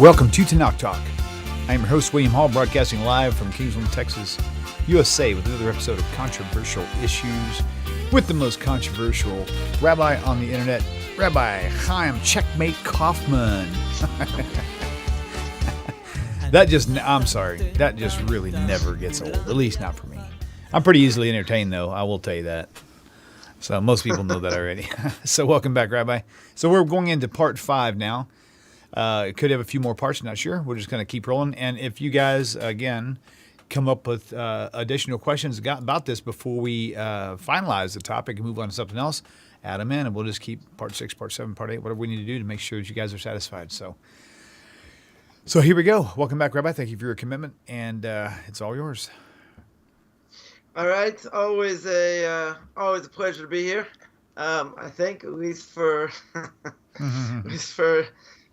Welcome to Tanakh Talk. I am your host, William Hall, broadcasting live from Kingsland, Texas, USA, with another episode of Controversial Issues with the most controversial rabbi on the internet, Rabbi Chaim Checkmate Coffman. That just really never gets old, at least not for me. I'm pretty easily entertained, though, I will tell you that. So most people know that already. So welcome back, Rabbi. So we're going into part 5 now. It could have a few more parts, not sure. We're just going to keep rolling. And if you guys, again, come up with additional questions about this before we finalize the topic and move on to something else, add them in, and we'll just keep part 6, part 7, part 8, whatever we need to do to make sure that you guys are satisfied. So here we go. Welcome back, Rabbi. Thank you for your commitment, and it's all yours. All right. Always a pleasure to be here. I think, at least for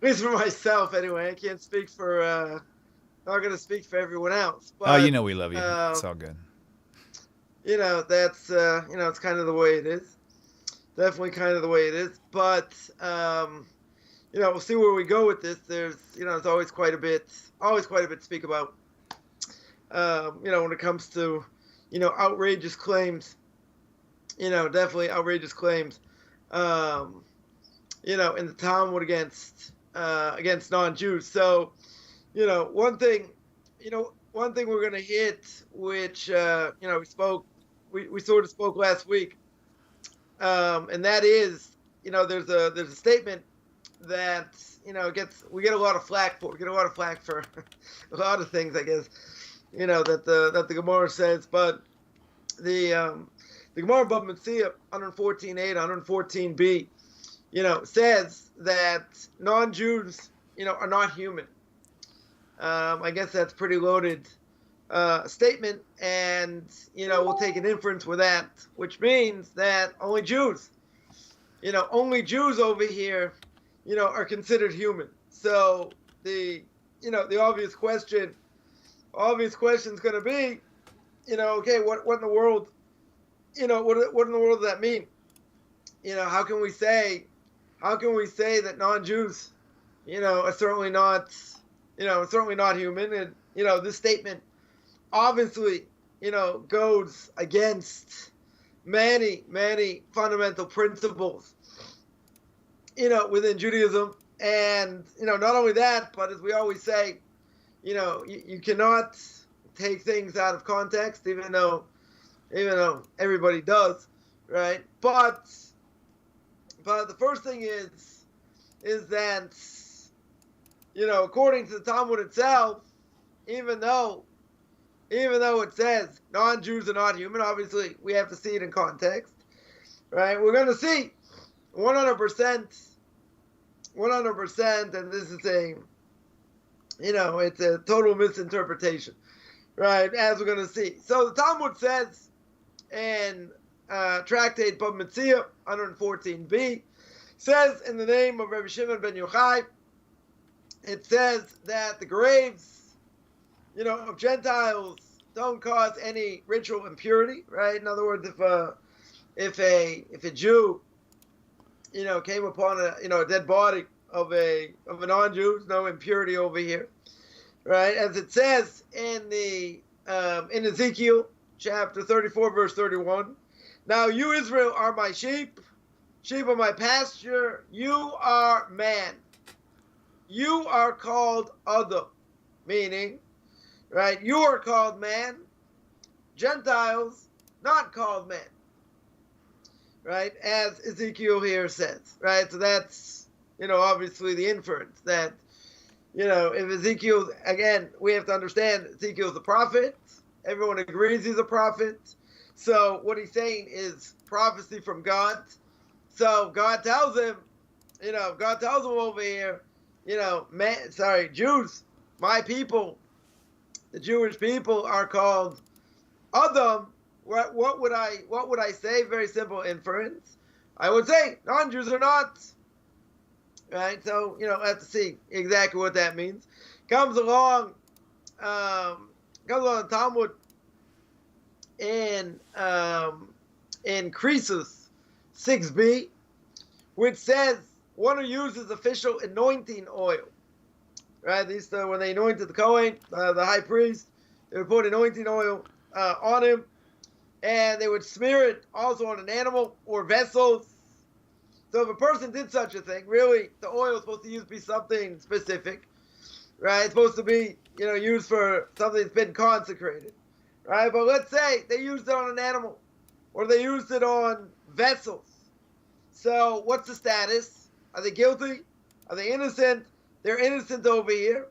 at least for myself, anyway. I can't speak for, not going to speak for everyone else. But, we love you. It's all good. That's, it's kind of the way it is. Definitely kind of the way it is. But, we'll see where we go with this. There's, there's always quite a bit to speak about, when it comes to, outrageous claims, definitely outrageous claims, in the Talmud against non-Jews. So, one thing we're going to hit, which, we sort of spoke last week, and that is, there's a statement that, we get a lot of flack for. We get a lot of flack for a lot of things, I guess, that the Gemara says, but the Gemara Bava Metzia 114a, 114b, says that non-Jews, are not human. I guess that's pretty loaded statement, and, we'll take an inference with that, which means that only Jews over here, are considered human. So the obvious question is going to be, okay, what in the world, what in the world does that mean? How can we say that non-Jews, are certainly not human? And, this statement obviously, goes against many, many fundamental principles, within Judaism. And, not only that, but as we always say, you cannot take things out of context, even though everybody does, right? But the first thing is that, according to the Talmud itself, even though it says non-Jews are not human, obviously we have to see it in context, right? We're going to see 100%, and this is it's a total misinterpretation, right? As we're going to see. So the Talmud says in Tractate Bava Metzia 114b, says in the name of Rabbi Shimon ben Yochai, it says that the graves, of Gentiles don't cause any ritual impurity, right? In other words, if a Jew, came upon a dead body of a non-Jew, no impurity over here, right? As it says in Ezekiel chapter 34, verse 31, now you, Israel, are my sheep of my pasture. You are man. You are called Adam, meaning, right, you are called man, Gentiles not called man, right, as Ezekiel here says, right? So that's, obviously the inference that, if Ezekiel, again, we have to understand Ezekiel's a prophet. Everyone agrees he's a prophet. So what he's saying is prophecy from God. So God tells him over here, Jews, my people, the Jewish people are called Adam. What would I say? Very simple inference. I would say non-Jews are not. Right? So, I have to see exactly what that means. Comes along the Talmud in Croesus 6b, which says one who uses official anointing oil right? They used to, when they anointed the Kohen, the high priest, they would put anointing oil on him, and they would smear it also on an animal or vessels. So if a person did such a thing, really, the oil is supposed to be something specific, right? It's supposed to be, used for something that's been consecrated, right? But let's say they used it on an animal, or they used it on vessels. So what's the status? Are they guilty? Are they innocent? They're innocent over here,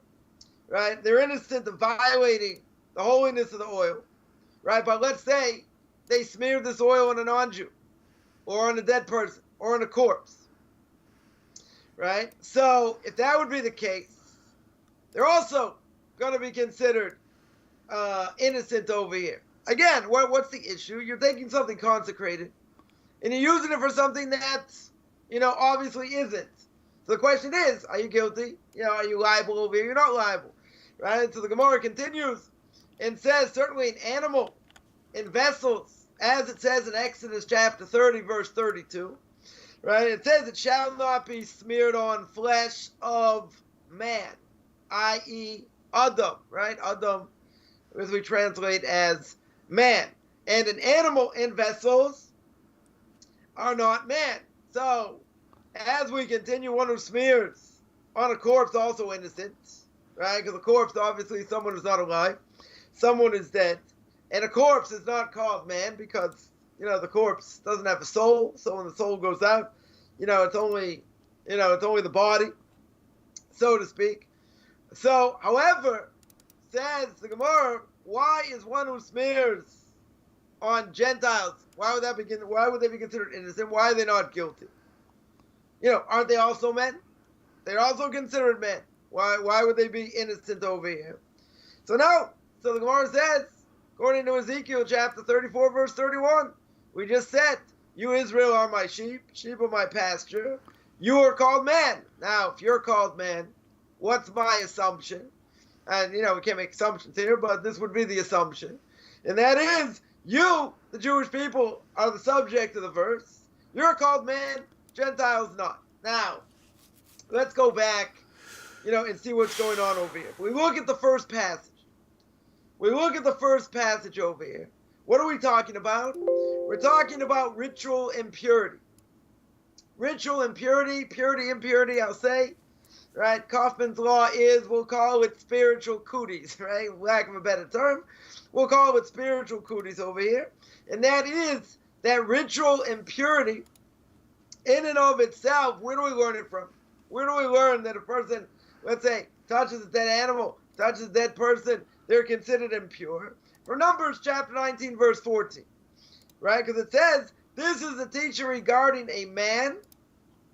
right? They're innocent of violating the holiness of the oil, right? But let's say they smeared this oil on a non-Jew, or on a dead person, or on a corpse, right? So if that would be the case, they're also going to be considered innocent over here. Again, what's the issue? You're taking something consecrated, and you're using it for something that, obviously isn't. So the question is, are you guilty? Are you liable over here? You're not liable, right? So the Gemara continues and says, certainly an animal in vessels, as it says in Exodus chapter 30, verse 32, right? It says it shall not be smeared on flesh of man, i.e. Adam, right? Adam, as we translate as man. And an animal in vessels are not man. So, as we continue, one who smears on a corpse also innocent, right? Because a corpse, obviously, someone who's not alive. Someone is dead. And a corpse is not called man because, the corpse doesn't have a soul. So when the soul goes out, it's only the body, so to speak. So, however, says the Gemara, why is one who smears on Gentiles, why would they be considered innocent? Why are they not guilty? Aren't they also men? They're also considered men. Why would they be innocent over here? So the Gemara says, according to Ezekiel chapter 34, verse 31, we just said, you Israel are my sheep of my pasture. You are called man. Now, if you're called man, what's my assumption? And, we can't make assumptions here, but this would be the assumption. And that is, you, the Jewish people, are the subject of the verse. You're called man, Gentiles not. Now, let's go back, and see what's going on over here. If we look at the first passage. Over here. What are we talking about? We're talking about ritual impurity. Ritual impurity, impurity, I'll say. Right? Coffman's law is, we'll call it spiritual cooties, right? Lack of a better term. We'll call it spiritual cooties over here. And that is that ritual impurity in and of itself. Where do we learn it from? Where do we learn that a person, let's say, touches a dead animal, touches a dead person, they're considered impure? For Numbers chapter 19, verse 14. Right? Because it says, this is a teaching regarding a man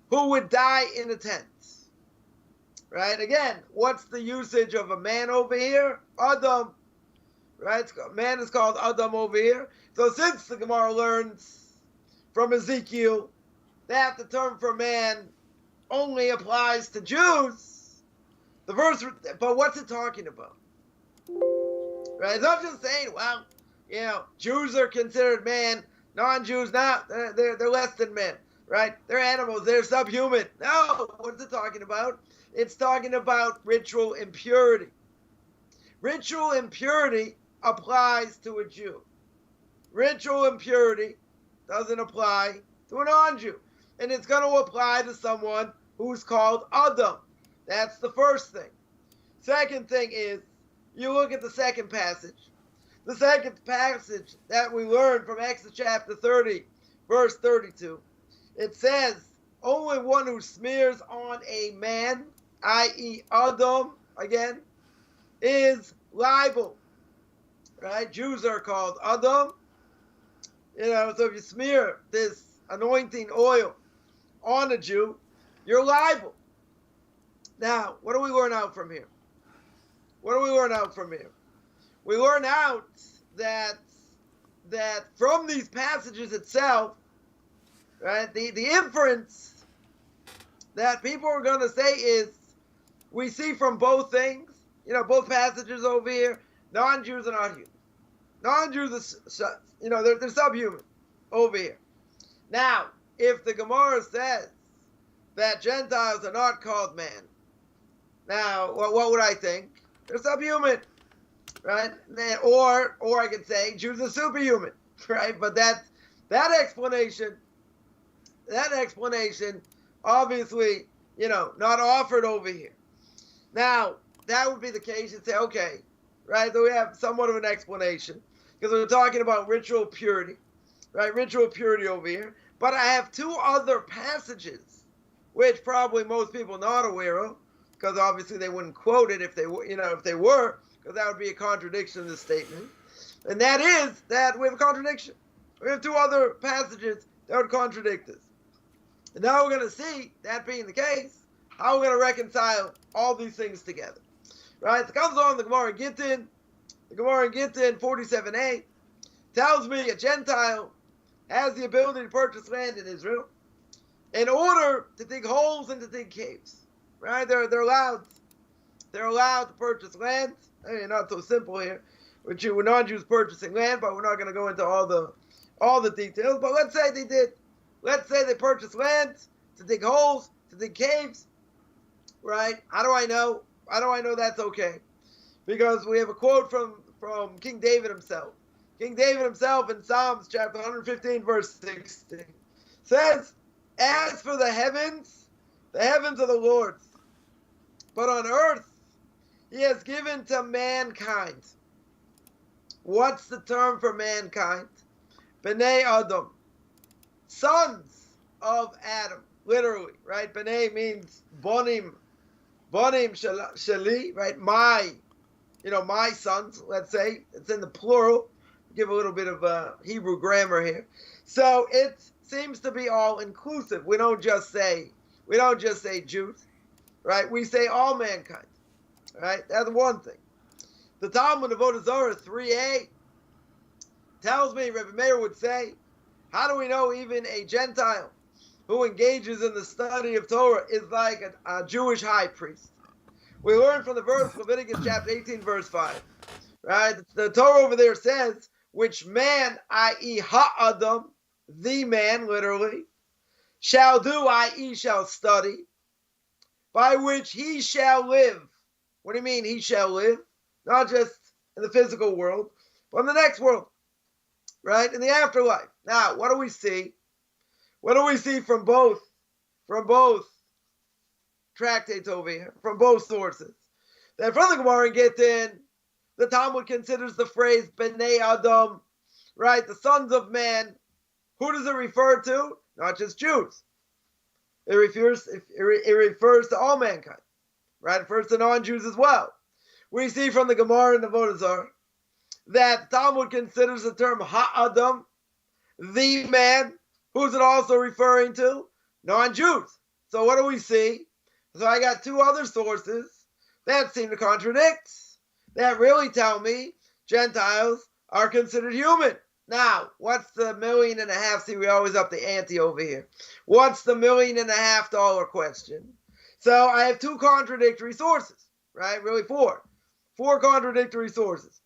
who would die in a tent. Right? Again, what's the usage of a man over here? Adam. Right? Man is called Adam over here. So since the Gemara learns from Ezekiel that the term for man only applies to Jews, the verse, but what's it talking about? Right? It's not just saying, well, Jews are considered man, non-Jews not. They're less than men. Right? They're animals. They're subhuman. No. What's it talking about? It's talking about ritual impurity. Ritual impurity applies to a Jew. Ritual impurity doesn't apply to a non-Jew. And it's going to apply to someone who's called Adam. That's the first thing. Second thing is, you look at the second passage. The second passage that we learned from Exodus chapter 30, verse 32. It says, only one who smears on a man, i.e. Adam, again, is liable. Right? Jews are called Adam. So if you smear this anointing oil on a Jew, you're liable. Now, what do we learn out from here? We learn out that from these passages itself, right, the inference that people are going to say is, we see from both things, both passages over here, non-Jews are not human. Non-Jews are, they're subhuman over here. Now, if the Gemara says that Gentiles are not called man, Now, what would I think? They're subhuman, right? Or I could say Jews are superhuman, right? But that explanation, obviously, not offered over here. Now, that would be the case. You'd say, okay, right? So we have somewhat of an explanation because we're talking about ritual purity, right? Ritual purity over here. But I have two other passages, which probably most people are not aware of, because obviously they wouldn't quote it if they were, because that would be a contradiction in the statement. And that is that we have a contradiction. We have two other passages that would contradict this. And now we're going to see, that being the case, how we're going to reconcile all these things together. Right? So it comes on the Gemara in Gittin. The Gemara in Gittin 47a tells me a Gentile has the ability to purchase land in Israel in order to dig holes and to dig caves. Right? They're allowed to purchase land. I mean, not so simple here. We're non-Jews purchasing land, but we're not going to go into all the details. But let's say they did. Let's say they purchased land to dig holes, to dig caves. Right? How do I know? How do I know that's okay? Because we have a quote from King David himself. King David himself in Psalms chapter 115 verse 16 says, "As for the heavens are the Lord's, but on earth he has given to mankind." What's the term for mankind? Bnei Adam, sons of Adam, literally, right? Bnei means bonim shali, right? My sons, let's say. It's in the plural. Give a little bit of Hebrew grammar here. So it seems to be all inclusive. We don't just say Jews, right? We say all mankind, right? That's one thing. The Talmud of Avodah Zarah 3a tells me, Rabbi Meir would say, how do we know even a Gentile who engages in the study of Torah is like a Jewish high priest? We learn from the verse, Leviticus chapter 18, verse 5. Right? The Torah over there says, which man, i.e. ha'adam, the man, literally, shall do, i.e. shall study, by which he shall live. What do you mean he shall live? Not just in the physical world, but in the next world. Right? In the afterlife. Now, what do we see? What do we see from both tractates over here, from both sources? That from the Gemara in Gittin, the Talmud considers the phrase Bnei Adam, right, the sons of man. Who does it refer to? Not just Jews. It refers to all mankind, right? It refers to non-Jews as well. We see from the Gemara in the Avodah Zarah that Talmud considers the term Ha'adam, the man. Who's it also referring to? Non-Jews. So what do we see? So I got two other sources that seem to contradict, that really tell me Gentiles are considered human. Now, what's the $1.5 million? See, we always up the ante over here. What's the $1.5 million question? So I have two contradictory sources, right? Really four contradictory sources.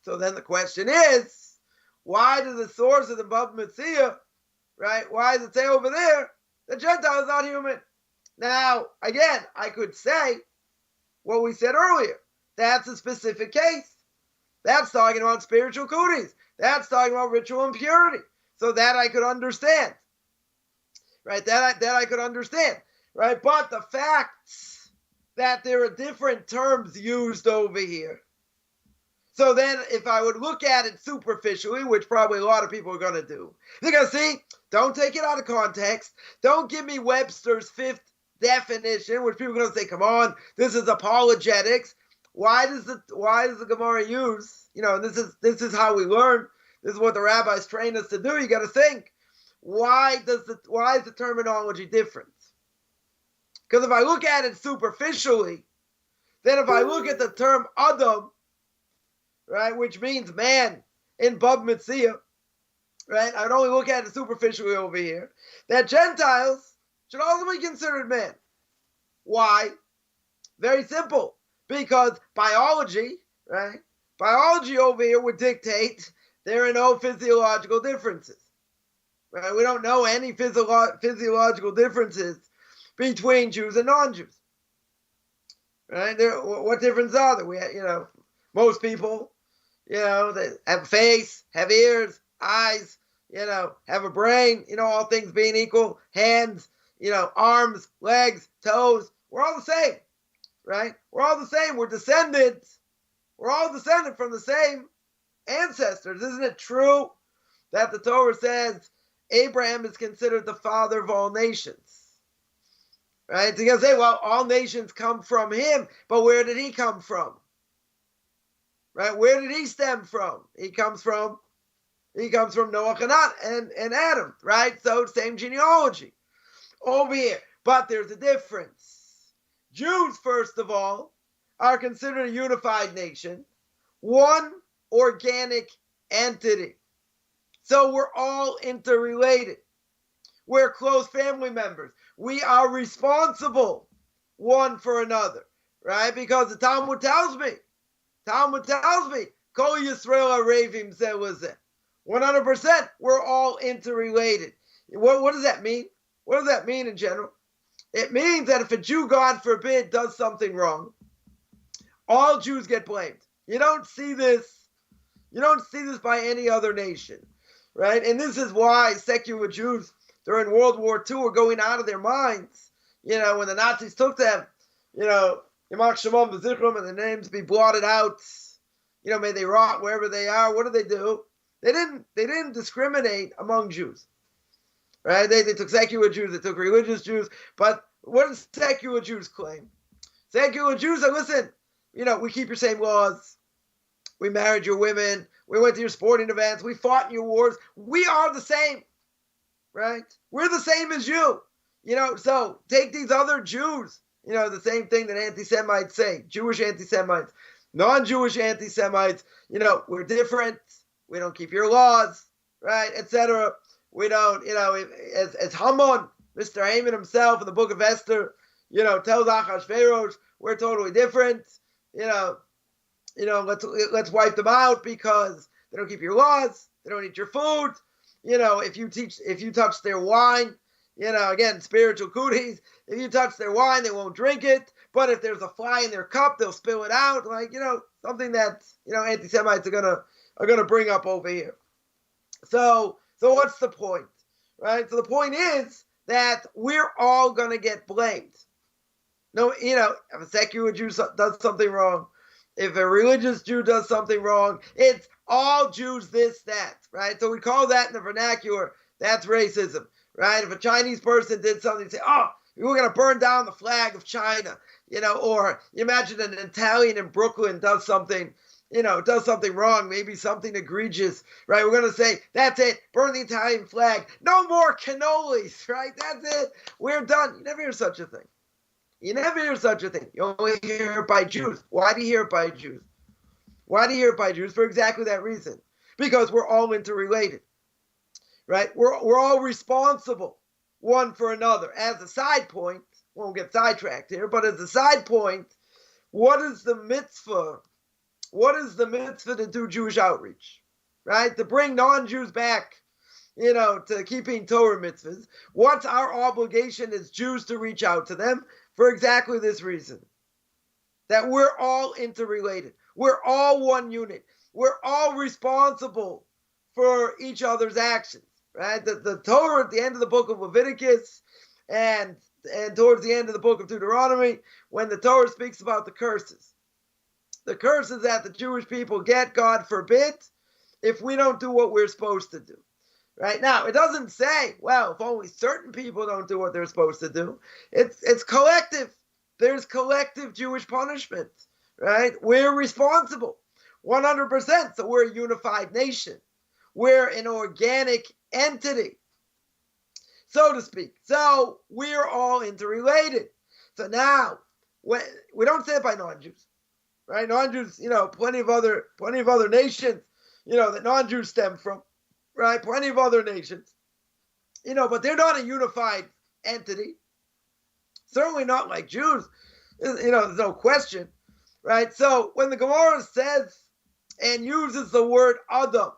So then the question is, why does the source of the Bava Metzia, right? Why does it say over there the Gentile is not human? Now, again, I could say what we said earlier. That's a specific case. That's talking about spiritual cooties. That's talking about ritual impurity. So that I could understand. Right? That I could understand. Right? But the facts that there are different terms used over here. So then if I would look at it superficially, which probably a lot of people are going to do, they're going to see, don't take it out of context. Don't give me Webster's fifth definition, which people are going to say, come on, this is apologetics. Why does the Gemara use, this is how we learn. This is what the rabbis train us to do. You got to think, why is the terminology different? Because if I look at it superficially, then if I look at the term Adam, right, which means man in Bava Metzia, right, I would only look at it superficially over here, that Gentiles should also be considered men. Why? Very simple. Because biology, right, biology over here would dictate there are no physiological differences. Right? We don't know any physiological differences between Jews and non-Jews. right? What difference are there? Most people, they have a face, have ears, eyes, have a brain, all things being equal, hands, arms, legs, toes. We're all the same, right? We're all the same. We're descendants. We're all descended from the same ancestors. Isn't it true that the Torah says Abraham is considered the father of all nations? Right? So you're going to say, well, all nations come from him, but where did he come from? Right? Where did he stem from? He comes from Noah and Adam, right? So same genealogy over here. But there's a difference. Jews, first of all, are considered a unified nation, one organic entity. So we're all interrelated. We're close family members. We are responsible one for another, right? Because the Talmud tells me, Kol Yisrael Arevim Zeh. 100%, we're all interrelated. What does that mean? What does that mean in general? It means that if a Jew, God forbid, does something wrong, all Jews get blamed. You don't see this by any other nation, right? And this is why secular Jews during World War II were going out of their minds. When the Nazis took them, Yamach Shemam V'Zichrom, and their names be blotted out. May they rot wherever they are. What did they do? They didn't discriminate among Jews, right? They took secular Jews, they took religious Jews. But what do secular Jews claim? Secular Jews say, listen, we keep your same laws. We married your women. We went to your sporting events. We fought in your wars. We are the same, right? We're the same as you. So take these other Jews, the same thing that anti-Semites say, Jewish anti-Semites, non-Jewish anti-Semites, we're different. We don't keep your laws, right, etc. We don't, as Haman, Mr. Haman himself in the book of Esther, tells Achashverosh, we're totally different. Let's wipe them out because they don't keep your laws. They don't eat your food. If you touch their wine, again, spiritual cooties. If you touch their wine, they won't drink it. But if there's a fly in their cup, they'll spill it out. Something that, anti-Semites are gonna bring up over here. So what's the point, right? So the point is that we're all gonna get blamed. No, if a secular Jew does something wrong, if a religious Jew does something wrong, it's all Jews this, that, right? So we call that in the vernacular, that's racism, right? If a Chinese person did something, say, oh, we're going to burn down the flag of China, or you imagine an Italian in Brooklyn does something wrong, maybe something egregious, right? We're going to say, that's it, burn the Italian flag. No more cannolis, right? That's it. We're done. You never hear such a thing. You never hear such a thing. You only hear it by Jews. Why do you hear it by Jews? Why do you hear it by Jews? For exactly that reason. Because we're all interrelated, right? We're all responsible one for another. As a side point, won't get sidetracked here, but as a side point, what is the mitzvah? What is the mitzvah to do Jewish outreach, right? To bring non-Jews back, to keeping Torah mitzvahs. What's our obligation as Jews to reach out to them? For exactly this reason, that we're all interrelated. We're all one unit. We're all responsible for each other's actions, right? The Torah at the end of the book of Leviticus and towards the end of the book of Deuteronomy, when the Torah speaks about the curses that the Jewish people get, God forbid, if we don't do what we're supposed to do. Right now, it doesn't say, well, if only certain people don't do what they're supposed to do. It's collective. There's collective Jewish punishment, right? We're responsible, 100%. So we're a unified nation. We're an organic entity, so to speak. So we're all interrelated. So now, we don't say it by non-Jews, right? Non-Jews, plenty of other nations, that non-Jews stem from. Right, plenty of other nations, but they're not a unified entity. Certainly not like Jews, there's no question, right? So when the Gemara says and uses the word Adam,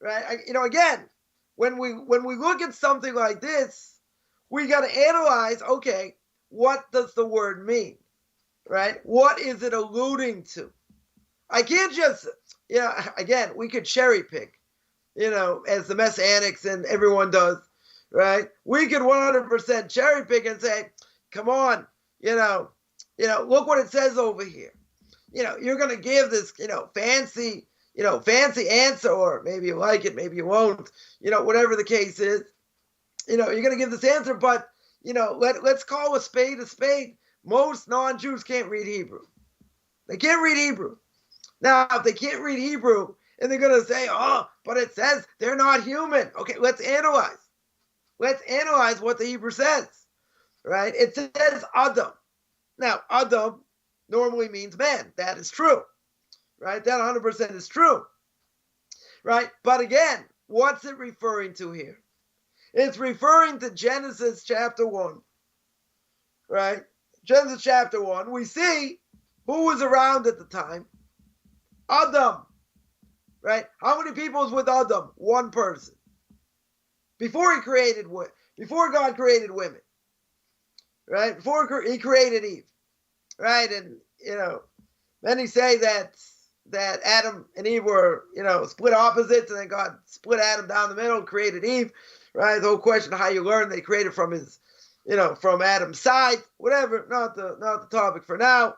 right? Again, when we look at something like this, we got to analyze. Okay, what does the word mean? right? What is it alluding to? I can't just, again, we could cherry pick, as the Messianics and everyone does, right? We could 100% cherry pick and say, come on, look what it says over here. You're going to give this, fancy answer, or maybe you like it, maybe you won't, whatever the case is, you're going to give this answer, but, let's call a spade a spade. Most non-Jews can't read Hebrew. They can't read Hebrew. Now, if they can't read Hebrew, and they're going to say, oh, but it says they're not human. Okay, let's analyze. Let's analyze what the Hebrew says, right? It says Adam. Now, Adam normally means man. That is true, right? That 100% is true, right? But again, what's it referring to here? It's referring to Genesis chapter 1, right? Genesis chapter 1, we see who was around at the time. Adam, right? How many people was with Adam? One person. Before God created women, right? Before he created Eve, right? And, many say that Adam and Eve were, split opposites, and then God split Adam down the middle and created Eve, right? The whole question of how you learn, they created from his, from Adam's side, whatever, not the topic for now.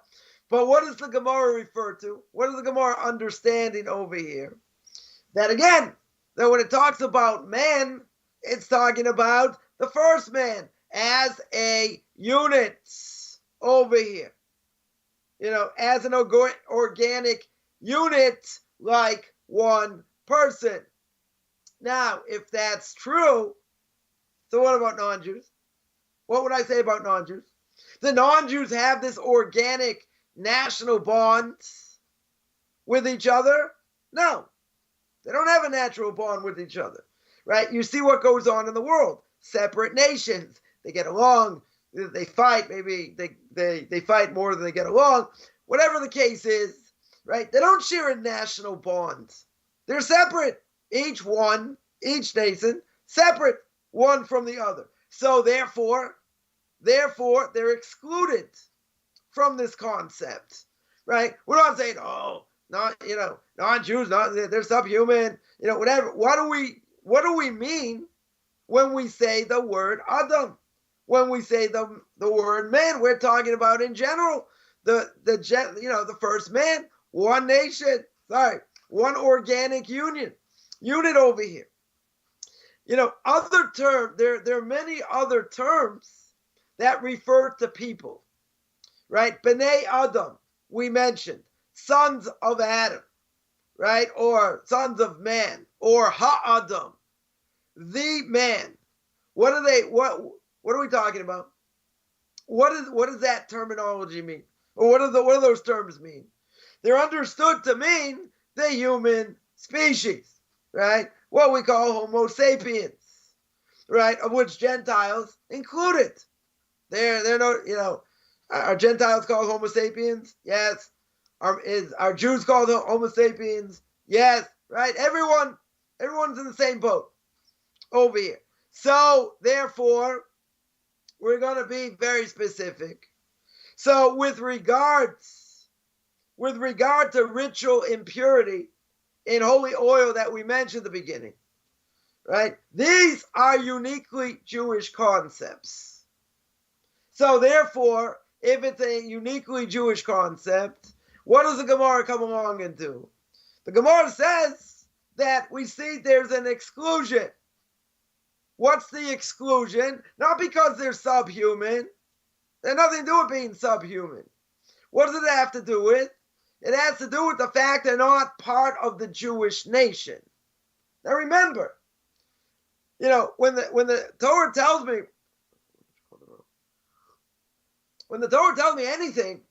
But what does the Gemara refer to? What is the Gemara understanding over here? That again, that when it talks about man, it's talking about the first man as a unit over here. As an organic unit, like one person. Now, if that's true, so what about non-Jews? What would I say about non-Jews? The non-Jews have this organic national bond with each other? No, they don't have a natural bond with each other, right? You see what goes on in the world. Separate nations, they get along, they fight, maybe they fight more than they get along. Whatever the case is, right? They don't share a national bond. They're separate. Each nation, separate one from the other. So therefore, they're excluded from this concept, right? We're not saying, non-Jews, they're subhuman, whatever. What do we mean when we say the word Adam? When we say the word man, we're talking about in general the first man, one nation, one organic unit over here. Other terms, there are many other terms that refer to people, right? B'nai Adam, we mentioned, sons of Adam, right? Or sons of man, or Ha-Adam, the man. What are we talking about? What does that terminology mean? Or what do those terms mean? They're understood to mean the human species, right? What we call Homo sapiens, right? Of which Gentiles included. They're no, are Gentiles called Homo sapiens? Yes. Are Jews called Homo sapiens? Yes. Right? Everyone's in the same boat over here. So therefore, we're going to be very specific. So with regard to ritual impurity in holy oil that we mentioned at the beginning, right? These are uniquely Jewish concepts. So therefore, if it's a uniquely Jewish concept, what does the Gemara come along and do? The Gemara says that we see there's an exclusion. What's the exclusion? Not because they're subhuman. They have nothing to do with being subhuman. What does it have to do with? It has to do with the fact they're not part of the Jewish nation. Now remember, when the Torah tells me, anything,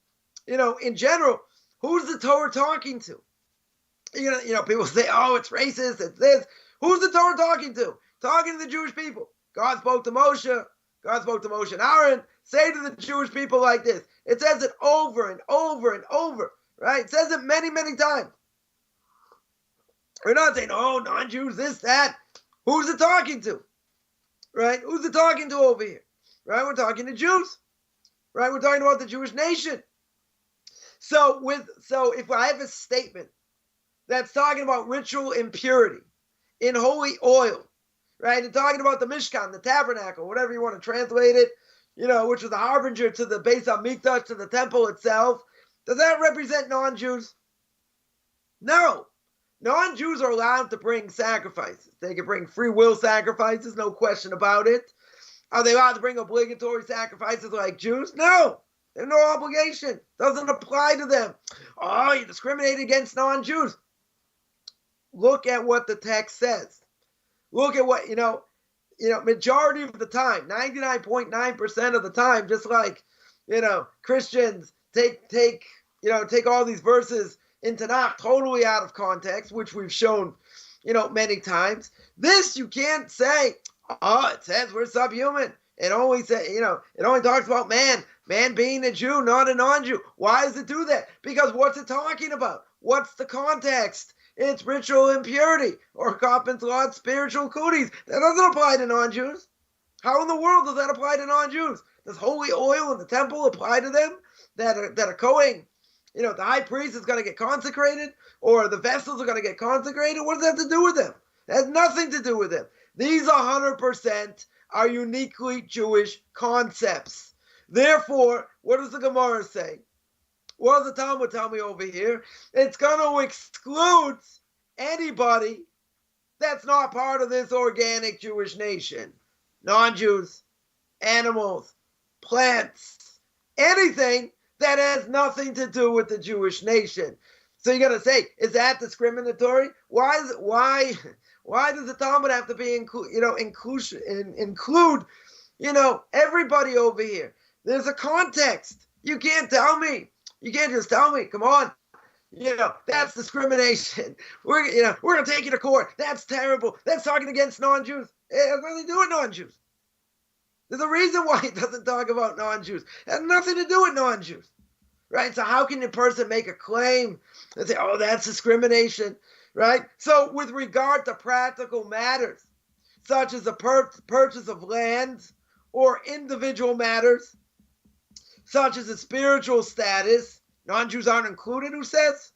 in general, who's the Torah talking to? People say, oh, it's racist, it's this. Who's the Torah talking to? Talking to the Jewish people. God spoke to Moshe. God spoke to Moshe and Aaron. Say to the Jewish people like this. It says it over and over and over, right? It says it many, many times. We're not saying, oh, non-Jews, this, that. Who's it talking to? Right? Who's it talking to over here? Right? We're talking to Jews. Right? We're talking about the Jewish nation. So if I have a statement that's talking about ritual impurity in holy oil, right, and talking about the Mishkan, the tabernacle, whatever you want to translate it, which was the harbinger to the Beis HaMikdash, to the temple itself, does that represent non-Jews? No. Non-Jews are allowed to bring sacrifices. They can bring free will sacrifices, no question about it. Are they allowed to bring obligatory sacrifices like Jews? No. They have no obligation. Doesn't apply to them. Oh, you discriminate against non-Jews. Look at what the text says. Look at what, majority of the time, 99.9% of the time, just like, Christians take all these verses in Tanakh totally out of context, which we've shown, many times. This you can't say, oh, it says we're subhuman. It only talks about man being a Jew, not a non-Jew. Why does it do that? Because what's it talking about? What's the context? It's ritual impurity or Coffman's law, spiritual cooties. That doesn't apply to non-Jews. How in the world does that apply to non-Jews? Does holy oil in the temple apply to them that are Kohen? The high priest is going to get consecrated, or the vessels are going to get consecrated. What does that have to do with them? It has nothing to do with them. These 100% are uniquely Jewish concepts. Therefore, what does the Gemara say? What does the Talmud tell me over here? It's going to exclude anybody that's not part of this organic Jewish nation. Non-Jews, animals, plants, anything that has nothing to do with the Jewish nation. So you're going to say, is that discriminatory? Why does the Talmud have to be include everybody over here? There's a context. You can't tell me. You can't just tell me, come on, that's discrimination. We're going to take you to court. That's terrible. That's talking against non-Jews. It has nothing to do with non-Jews. There's a reason why it doesn't talk about non-Jews. It has nothing to do with non-Jews, right? So how can a person make a claim and say, oh, that's discrimination, right? So with regard to practical matters, such as the purchase of land or individual matters, such as a spiritual status, non-Jews aren't included, who says?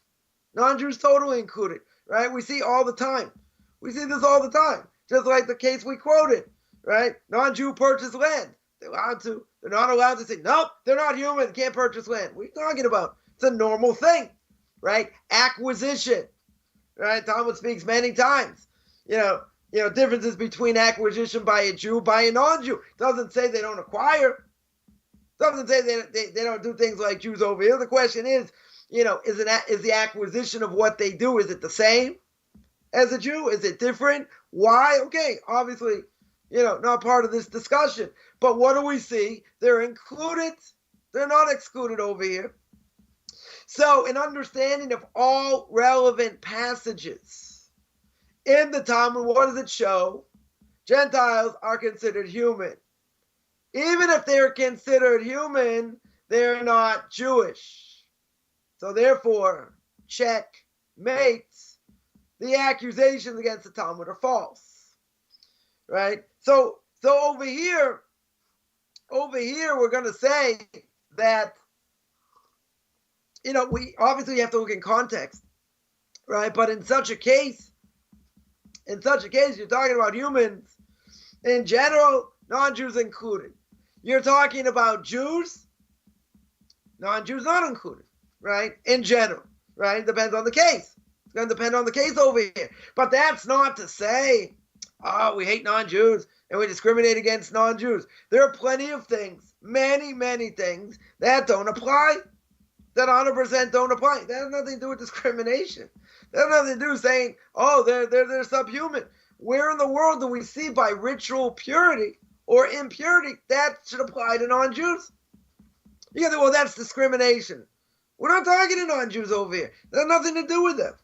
Non-Jews totally included, right? We see all the time. We see this all the time, just like the case we quoted, right? Non-Jew purchase land. They're allowed to. They're not allowed to say, nope, they're not human, can't purchase land. What are you talking about? It's a normal thing, right? Acquisition, right? Talmud speaks many times, differences between acquisition by a Jew, by a non-Jew. Doesn't say they don't acquire. Doesn't say they don't do things like Jews over here. The question is, is the acquisition of what they do, is it the same as a Jew? Is it different? Why? Okay, obviously, not part of this discussion. But what do we see? They're included. They're not excluded over here. So an understanding of all relevant passages in the Talmud, what does it show? Gentiles are considered human. Even if they're considered human, they're not Jewish. So therefore, checkmate, the accusations against the Talmud are false. Right? So over here, we're going to say that, we obviously have to look in context, right? But in such a case, you're talking about humans in general, non-Jews included. You're talking about Jews, non-Jews not included, right? In general, right? Depends on the case. It's going to depend on the case over here. But that's not to say, oh, we hate non-Jews and we discriminate against non-Jews. There are plenty of things, many, many things that don't apply, that 100% don't apply. That has nothing to do with discrimination. That has nothing to do with saying, oh, they're subhuman. Where in the world do we see by ritual purity or impurity that should apply to non-Jews? You can say, well, that's discrimination. We're not talking to non-Jews over here. That has nothing to do with them,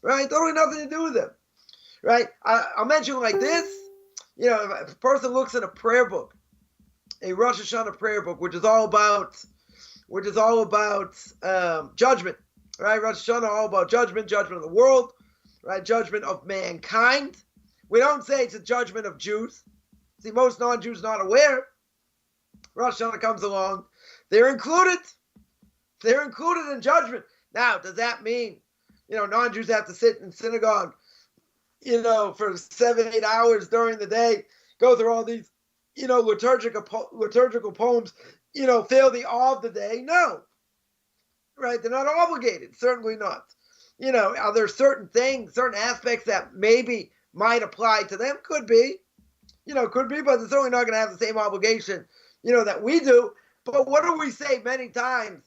right? Totally nothing to do with them, right? I'll mention like this. If a person looks in a prayer book, a Rosh Hashanah prayer book, which is all about judgment, right? Rosh Hashanah all about judgment of the world, right? Judgment of mankind. We don't say it's a judgment of Jews. See, most non-Jews not aware. Rosh Hashanah comes along. They're included. They're included in judgment. Now, does that mean, non-Jews have to sit in synagogue, for 7-8 hours during the day, go through all these, liturgical poems, fill the awe of the day? No. Right? They're not obligated. Certainly not. Are there certain things, certain aspects that maybe might apply to them? Could be. Could be, but they're certainly not going to have the same obligation, that we do. But what do we say many times,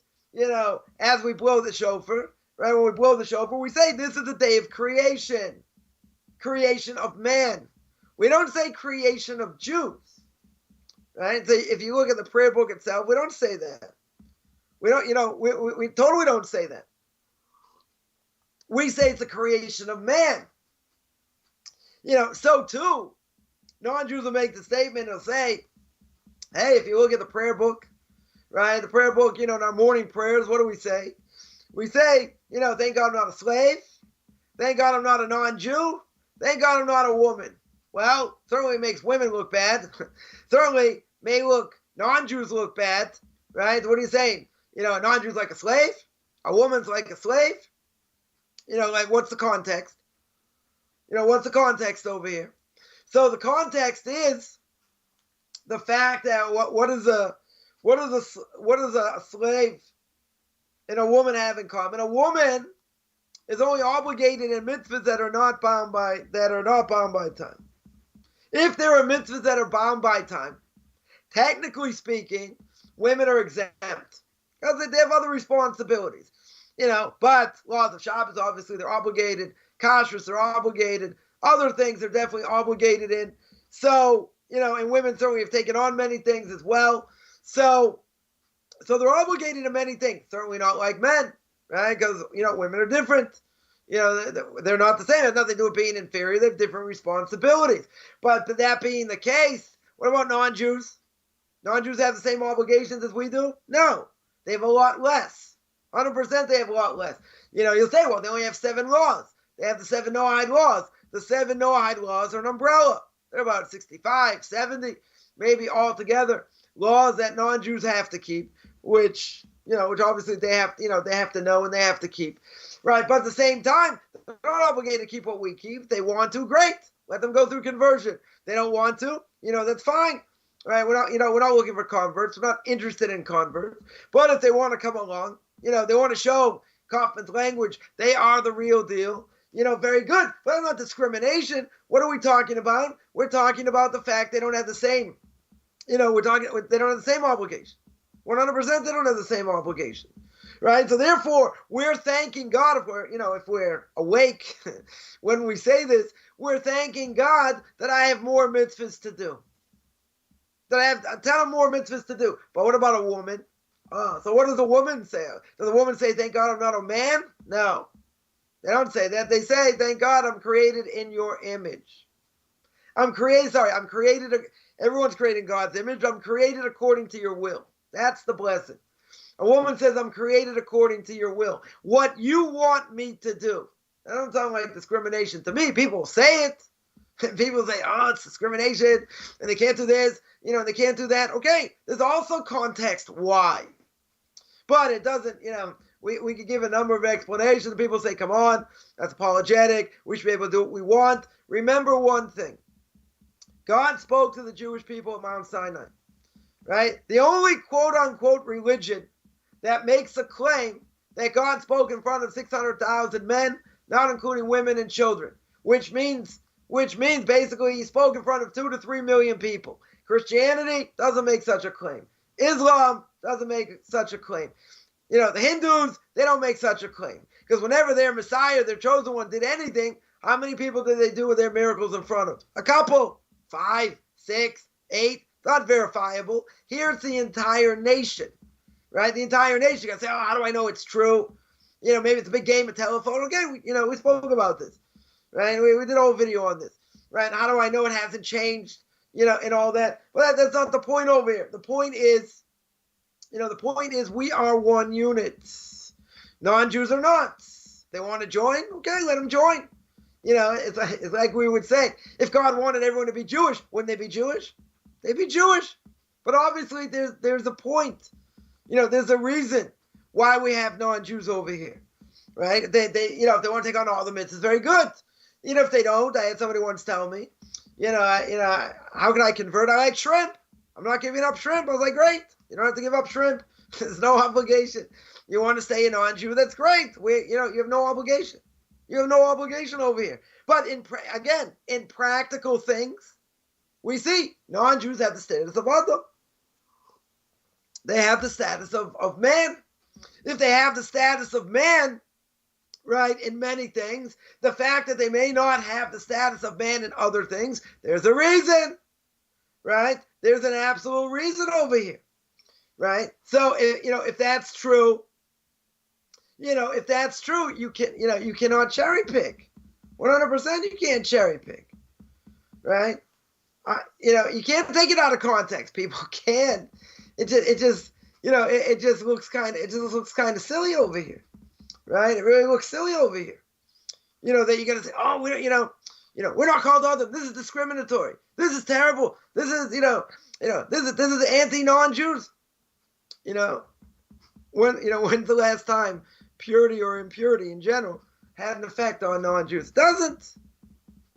as we blow the shofar, right? When we blow the shofar, we say this is the day of creation of man. We don't say creation of Jews, right? So if you look at the prayer book itself, we don't say that. We don't, we totally don't say that. We say it's the creation of man. So too, non-Jews will make the statement, they'll say, hey, if you look at the prayer book, right? The prayer book, in our morning prayers, what do we say? We say, thank God I'm not a slave. Thank God I'm not a non-Jew. Thank God I'm not a woman. Well, certainly makes women look bad. Certainly may look non-Jews look bad, right? What are you saying? A non-Jew's like a slave? A woman's like a slave? Like what's the context? What's the context over here? So the context is the fact that what does a slave and a woman have in common? A woman is only obligated in mitzvahs that are not bound by time. If there are mitzvahs that are bound by time, technically speaking, women are exempt because they have other responsibilities. But laws of Shabbos, obviously, they're obligated. Kashrus, they're obligated. Other things they're definitely obligated in. So, and women certainly have taken on many things as well. So they're obligated to many things. Certainly not like men, right? Because, women are different. They're not the same. It has nothing to do with being inferior. They have different responsibilities. But that being the case, what about non-Jews? Non-Jews have the same obligations as we do? No. They have a lot less. 100% they have a lot less. You'll say, well, they only have 7 laws. They have the 7 Noahide laws. The 7 Noahide laws are an umbrella. They're about 65, 70, maybe altogether. Laws that non-Jews have to keep, which obviously they have to know and they have to keep. Right, but at the same time, they're not obligated to keep what we keep. If they want to, great. Let them go through conversion. They don't want to, that's fine. Right, we're not looking for converts. We're not interested in converts. But if they want to come along, they want to show Coffman's language, they are the real deal. Very good. But that's not discrimination. What are we talking about? We're talking about the fact they don't have the same, they don't have the same obligation. 100% they don't have the same obligation. Right? So therefore, we're thanking God if we're awake when we say this, we're thanking God that I have more mitzvahs to do. That I have 10 more mitzvahs to do. But what about a woman? So what does a woman say? Does a woman say, thank God I'm not a man? No. They don't say that. They say, thank God I'm created in your image. Everyone's created in God's image. I'm created according to your will. That's the blessing. A woman says, I'm created according to your will. What you want me to do. That don't sound like discrimination to me. People say it. People say, oh, it's discrimination, and they can't do this, and they can't do that. Okay, there's also context why. But it doesn't, we could give a number of explanations. People say, come on, that's apologetic. We should be able to do what we want. Remember one thing. God spoke to the Jewish people at Mount Sinai, right? The only quote-unquote religion that makes a claim that God spoke in front of 600,000 men, not including women and children, which means basically he spoke in front of 2 to 3 million people. Christianity doesn't make such a claim. Islam doesn't make such a claim. The Hindus, they don't make such a claim. Because whenever their Messiah, their chosen one, did anything, how many people did they do with their miracles in front of? A couple. 5, 6, 8. Not verifiable. Here it's the entire nation. Right? The entire nation. You can say, oh, how do I know it's true? Maybe it's a big game of telephone. Okay, we spoke about this. Right? We did a whole video on this. Right? How do I know it hasn't changed? And all that. But that's not the point over here. The point is, we are one unit. Non-Jews are not. They want to join? Okay, let them join. It's like we would say, if God wanted everyone to be Jewish, wouldn't they be Jewish? They'd be Jewish. But obviously there's a point. There's a reason why we have non-Jews over here, right? They if they want to take on all the mitzvahs, very good. If they don't, I had somebody once tell me, how can I convert? I like shrimp. I'm not giving up shrimp. I was like, great. You don't have to give up shrimp. There's no obligation. You want to stay a non-Jew? That's great. You have no obligation. You have no obligation over here. But in practical things, we see non-Jews have the status of Adam. They have the status of man. If they have the status of man, right, in many things, the fact that they may not have the status of man in other things, there's a reason, right? There's an absolute reason over here, right? So, if that's true, you cannot cherry pick. 100% you can't cherry pick, right? You can't take it out of context. People can. It just looks kind of silly over here, right? It really looks silly over here. That you're gonna say, oh, we're not called Adam. This is discriminatory. This is terrible. This is this is anti-non-Jews. When's the last time purity or impurity in general had an effect on non-Jews? Doesn't,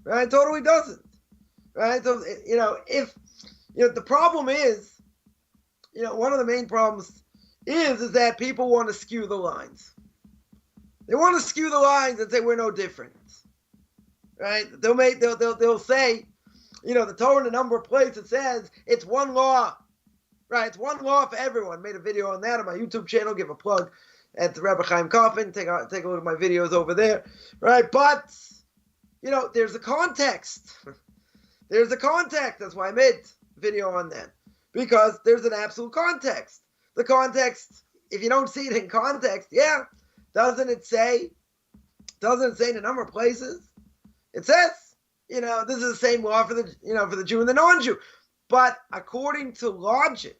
right? Totally doesn't, right? So if the problem is, one of the main problems is that people want to skew the lines. They want to skew the lines and say we're no different, right? They'll say, the Torah in a number of places says it's one law, right? It's one law for everyone. Made a video on that on my YouTube channel. Give a plug at the Rabbi Chaim Coffman. Take a look at my videos over there, right? But there's a context. There's a context. That's why I made a video on that, because there's an absolute context. The context, if you don't see it in context, doesn't it say in a number of places? It says, this is the same law for the Jew and the non-Jew. But according to logic,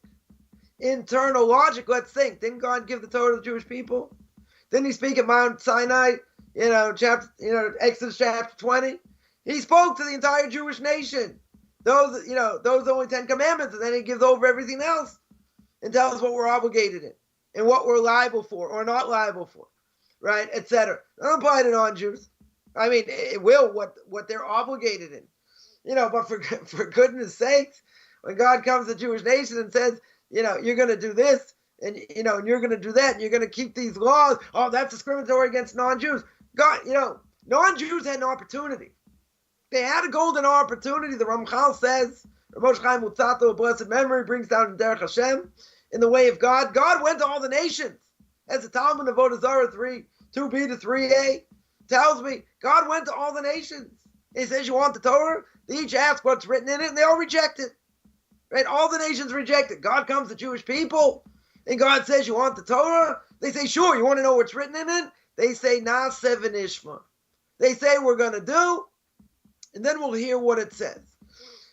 internal logic, let's think. Didn't God give the Torah to the Jewish people? Didn't he speak at Mount Sinai, Exodus chapter 20? He spoke to the entire Jewish nation. Those only 10 commandments, and then he gives over everything else and tells us what we're obligated in and what we're liable for or not liable for, right, etc. Don't apply to non-Jews. I mean, it will what they're obligated in, but for goodness sakes, when God comes to the Jewish nation and says, you're going to do this and and you're going to do that and you're going to keep these laws, oh, that's discriminatory against non-Jews. God, non-Jews had an opportunity. They had a golden opportunity. The Ramchal says, Moshe Chaim Mutzato, a blessed memory, brings down in Derech Hashem, in the way of God. God went to all the nations. As the Talmud of Avodah Zarah 2b to 3a tells me, God went to all the nations. He says, you want the Torah? They each ask what's written in it, and they all reject it. Right? All the nations reject it. God comes to Jewish people, and God says, you want the Torah? They say, sure. You want to know what's written in it? They say, Na'aseh v'nishma. They say, we're going to do, and then we'll hear what it says.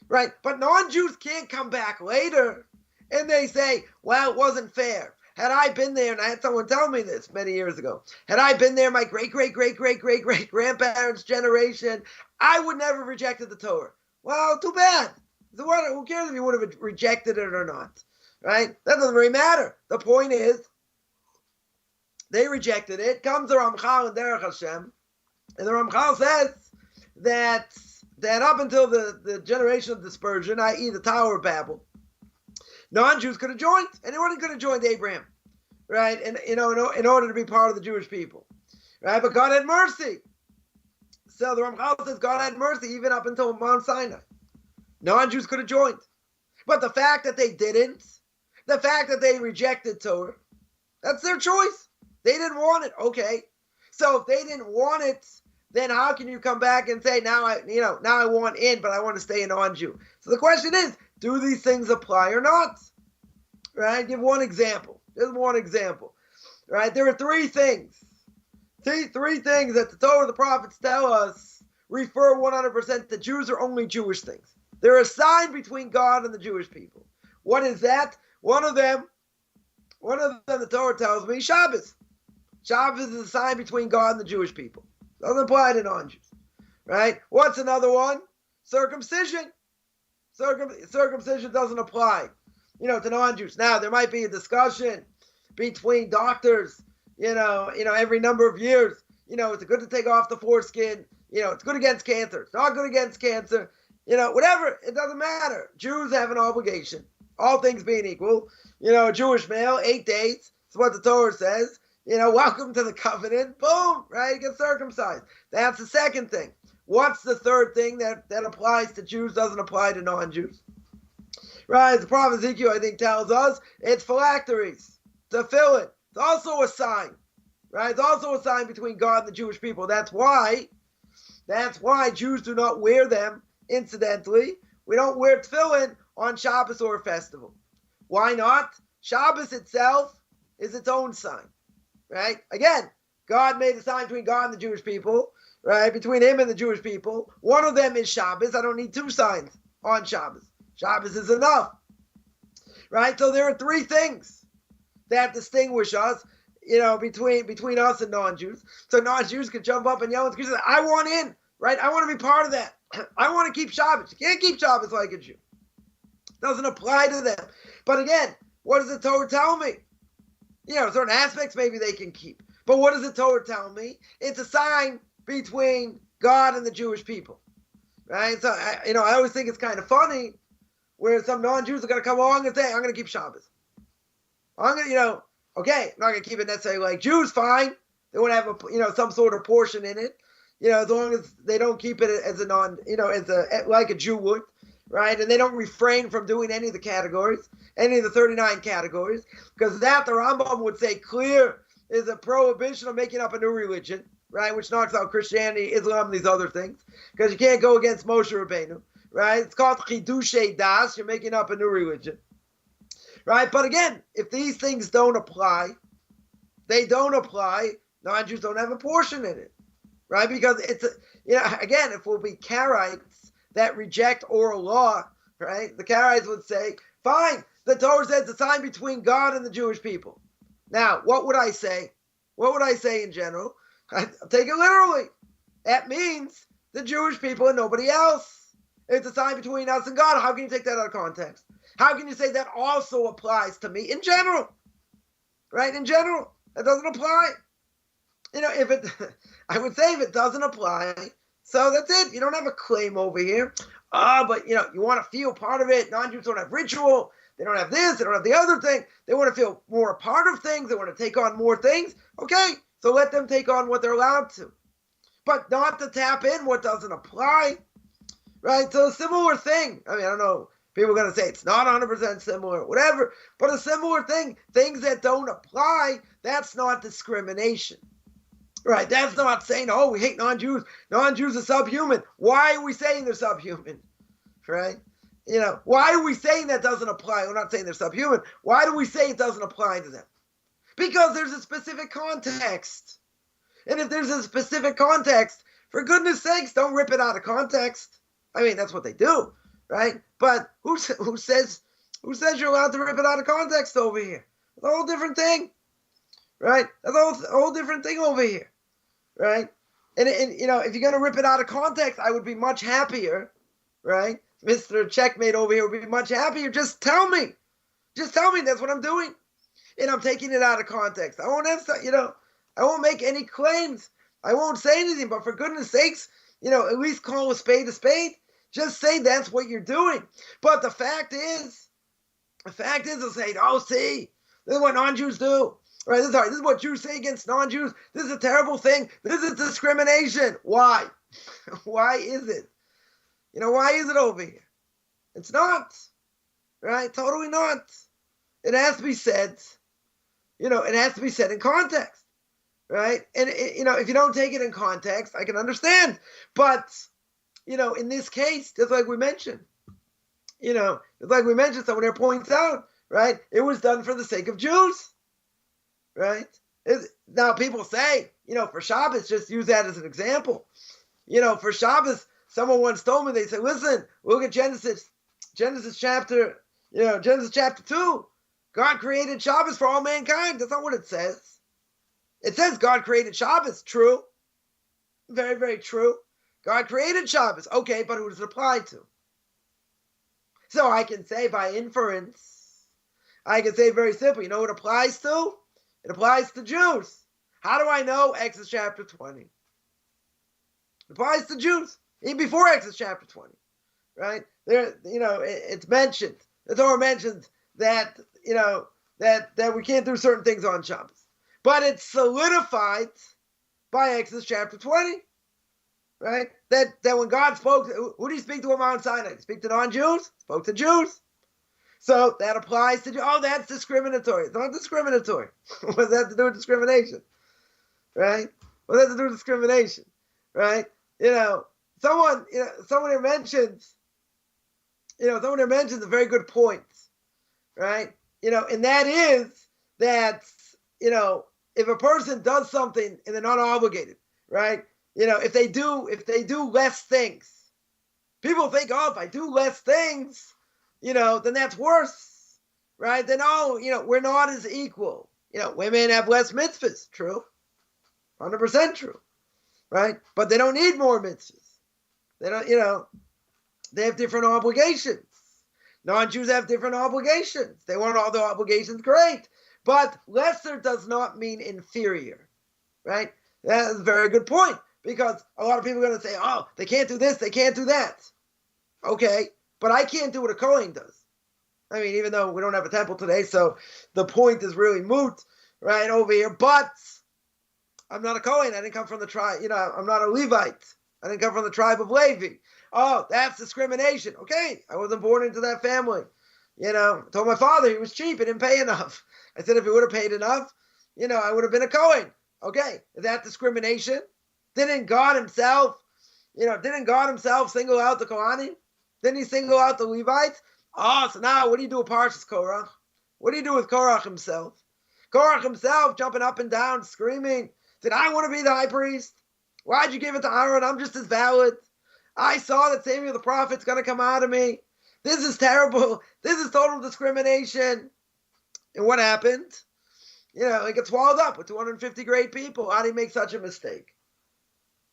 Right? But non-Jews can't come back later, and they say, well, it wasn't fair. Had I been there, and I had someone tell me this many years ago, had I been there, my great-great-great-great-great-great-grandparents' generation, I would never have rejected the Torah. Well, too bad. So what, who cares if you would have rejected it or not? Right? That doesn't really matter. The point is, they rejected it. Comes the Ramchal and Derech Hashem, and the Ramchal says that up until the generation of dispersion, i.e. the Tower of Babel, non-Jews could have joined. Anyone could have joined Abraham, right? And in order to be part of the Jewish people, right? But God had mercy. So the Ramchal says God had mercy even up until Mount Sinai. Non-Jews could have joined, but the fact that they didn't, the fact that they rejected Torah, that's their choice. They didn't want it. Okay, so if they didn't want it, then how can you come back and say now I want in, but I want to stay a non-Jew? So the question is, do these things apply or not? Right? Give one example. Just one example. Right? There are three things. Three things that the Torah, the prophets tell us refer 100% to Jews are only Jewish things. They're a sign between God and the Jewish people. What is that? One of them, the Torah tells me, Shabbos. Shabbos is a sign between God and the Jewish people. Doesn't apply to non-Jews. Right? What's another one? Circumcision. Circumcision doesn't apply, to non-Jews. Now, there might be a discussion between doctors, every number of years. It's good to take off the foreskin. It's good against cancer. It's not good against cancer. Whatever. It doesn't matter. Jews have an obligation. All things being equal. A Jewish male, 8 days. That's what the Torah says. Welcome to the covenant. Boom, right? You get circumcised. That's the second thing. What's the third thing that applies to Jews, doesn't apply to non-Jews? Right, the prophet Ezekiel, I think, tells us it's phylacteries, tefillin. It's also a sign, right? It's also a sign between God and the Jewish people. That's why Jews do not wear them, incidentally. We don't wear tefillin on Shabbos or a festival. Why not? Shabbos itself is its own sign, right? Again, God made a sign between God and the Jewish people, right? Between him and the Jewish people. One of them is Shabbos. I don't need 2 signs on Shabbos. Shabbos is enough, right? So there are 3 things that distinguish us, between us and non-Jews. So non-Jews can jump up and yell and scream, I want in, right? I want to be part of that. I want to keep Shabbos. You can't keep Shabbos like a Jew. It doesn't apply to them. But again, what does the Torah tell me? Certain aspects maybe they can keep. But what does the Torah tell me? It's a sign between God and the Jewish people, right? So, I always think it's kind of funny where some non-Jews are going to come along and say, I'm going to keep Shabbos. I'm going to, okay, I'm not going to keep it necessarily like Jews, fine. They want to have some sort of portion in it, as long as they don't keep it as like a Jew would, right? And they don't refrain from doing any of the categories, any of the 39 categories, because that the Rambam would say clear is a prohibition of making up a new religion, right? Which knocks out Christianity, Islam, and these other things, because you can't go against Moshe Rabbeinu. Right? It's called Chidushei Das. You're making up a new religion. Right? But again, if these things don't apply, non-Jews don't have a portion in it. Right? Because it's, again, if we'll be Karaites that reject oral law, right? The Karaites would say, fine, the Torah says it's a sign between God and the Jewish people. Now, what would I say? What would I say in general? I'll take it literally. That means the Jewish people and nobody else. It's a sign between us and God. How can you take that out of context? How can you say that also applies to me in general? Right? In general. It doesn't apply. I would say if it doesn't apply, so that's it. You don't have a claim over here. But you want to feel part of it. Non-Jews don't have ritual. They don't have this. They don't have the other thing. They want to feel more a part of things. They want to take on more things. Okay, so let them take on what they're allowed to. But not to tap in what doesn't apply. Right, so a similar thing. I don't know. People are going to say it's not 100% similar, whatever. But a similar thing, things that don't apply, that's not discrimination. Right, that's not saying, oh, we hate non-Jews. Non-Jews are subhuman. Why are we saying they're subhuman? Right? Why are we saying that doesn't apply? We're not saying they're subhuman. Why do we say it doesn't apply to them? Because there's a specific context. And if there's a specific context, for goodness sakes, don't rip it out of context. That's what they do, right? But who says you're allowed to rip it out of context over here? It's a whole different thing, right? That's a whole different thing over here, right? And if you're going to rip it out of context, I would be much happier, right? Mr. Checkmate over here would be much happier. Just tell me. Just tell me that's what I'm doing. And I'm taking it out of context. I won't have, I won't make any claims. I won't say anything, but for goodness sakes, at least call a spade a spade. Just say that's what you're doing. But the fact is, they'll say, oh, see, this is what non-Jews do. Right? This is what Jews say against non-Jews. This is a terrible thing. This is discrimination. Why? Why is it? Why is it over here? It's not. Right? Totally not. It has to be said. It has to be said in context. Right? And, if you don't take it in context, I can understand. But, in this case, just like we mentioned, someone here points out, right? It was done for the sake of Jews. Right? Now, people say, for Shabbos, just use that as an example. For Shabbos, someone once told me, they said, listen, look at Genesis chapter 2. God created Shabbos for all mankind. That's not what it says. It says God created Shabbos. True. Very, very true. God created Shabbos. Okay, but who does it apply to? So I can say by inference, I can say very simply, what it applies to? It applies to Jews. How do I know? Exodus chapter 20. It applies to Jews, even before Exodus chapter 20, right? There, it's mentioned. The Torah mentions that, that we can't do certain things on Shabbos. But it's solidified by Exodus chapter 20, right? That when God spoke, who did he speak to on Mount Sinai? Did he speak to non-Jews? Spoke to Jews. So that applies to Jews. Oh, that's discriminatory. It's not discriminatory. What does that have to do with discrimination? Right? What does that have to do with discrimination? Right? Someone here mentions, someone here mentions a very good point, right? And that is that, if a person does something and they're not obligated, right? If they do less things, people think, oh, if I do less things, then that's worse, right? Then, we're not as equal. Women have less mitzvahs, true, 100% true, right? But they don't need more mitzvahs. They don't, they have different obligations. Non-Jews have different obligations. They want all the obligations, great. But lesser does not mean inferior, right? That's a very good point, because a lot of people are going to say, oh, they can't do this, they can't do that. Okay, but I can't do what a Kohen does. I mean, even though we don't have a temple today, so the point is really moot, right, over here. But I'm not a Kohen. I didn't come from the tribe, I'm not a Levite. I didn't come from the tribe of Levi. Oh, that's discrimination. Okay, I wasn't born into that family. I told my father he was cheap. He didn't pay enough. I said if he would have paid enough, I would have been a Kohen. Okay, is that discrimination? Didn't God himself single out the Kohanim? Didn't he single out the Levites? Oh, so now what do you do with Parshas Korach? What do you do with Korach himself? Korach himself jumping up and down, screaming, said, I want to be the high priest. Why'd you give it to Aaron? I'm just as valid. I saw that Samuel the prophet's going to come out of me. This is terrible. This is total discrimination. And what happened? It gets swallowed up with 250 great people. How do you make such a mistake?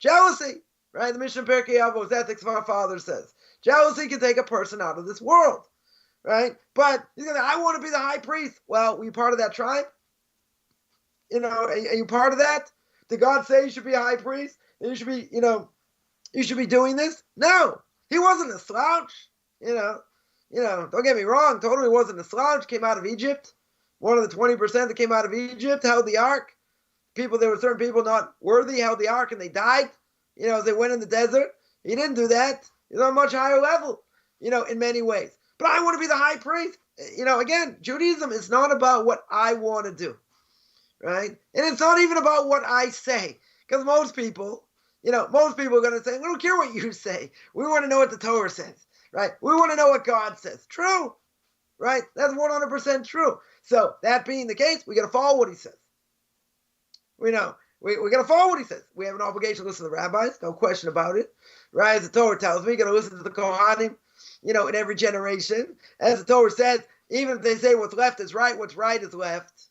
Jealousy, right? The Mishnah Pirkei Avos, ethics of our father says. Jealousy can take a person out of this world, right? But he's going to, I want to be the high priest. Well, were you part of that tribe? Are you part of that? Did God say you should be a high priest? You should be, you should be doing this? No, he wasn't a slouch. Don't get me wrong. Totally wasn't a slouch. Came out of Egypt. One of the 20% that came out of Egypt held the ark. There were certain people not worthy, held the ark, and they died. As they went in the desert. He didn't do that. He's on a much higher level, in many ways. But I want to be the high priest. Again, Judaism is not about what I want to do, right? And it's not even about what I say. Because most people are going to say, we don't care what you say. We want to know what the Torah says, right? We want to know what God says. True, right? That's 100% true. So that being the case, we got to follow what he says. We got to follow what he says. We have an obligation to listen to the rabbis, no question about it, right? As the Torah tells me, you got to listen to the Kohanim, in every generation. As the Torah says, even if they say what's left is right, what's right is left.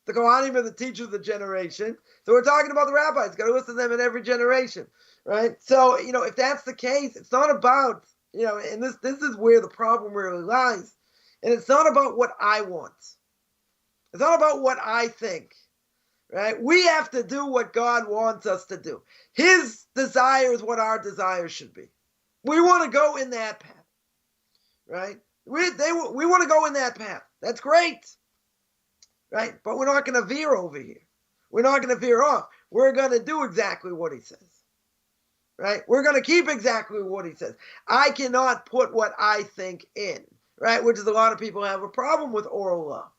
The Kohanim are the teachers of the generation. So we're talking about the rabbis. Got to listen to them in every generation, right? So, if that's the case, it's not about, and this is where the problem really lies. And it's not about what I want. It's not about what I think, right? We have to do what God wants us to do. His desire is what our desire should be. We want to go in that path, right? We want to go in that path. That's great. Right? But we're not going to veer over here. We're not going to veer off. We're going to do exactly what he says. Right? We're going to keep exactly what he says. I cannot put what I think in. Right? Which is a lot of people have a problem with oral law.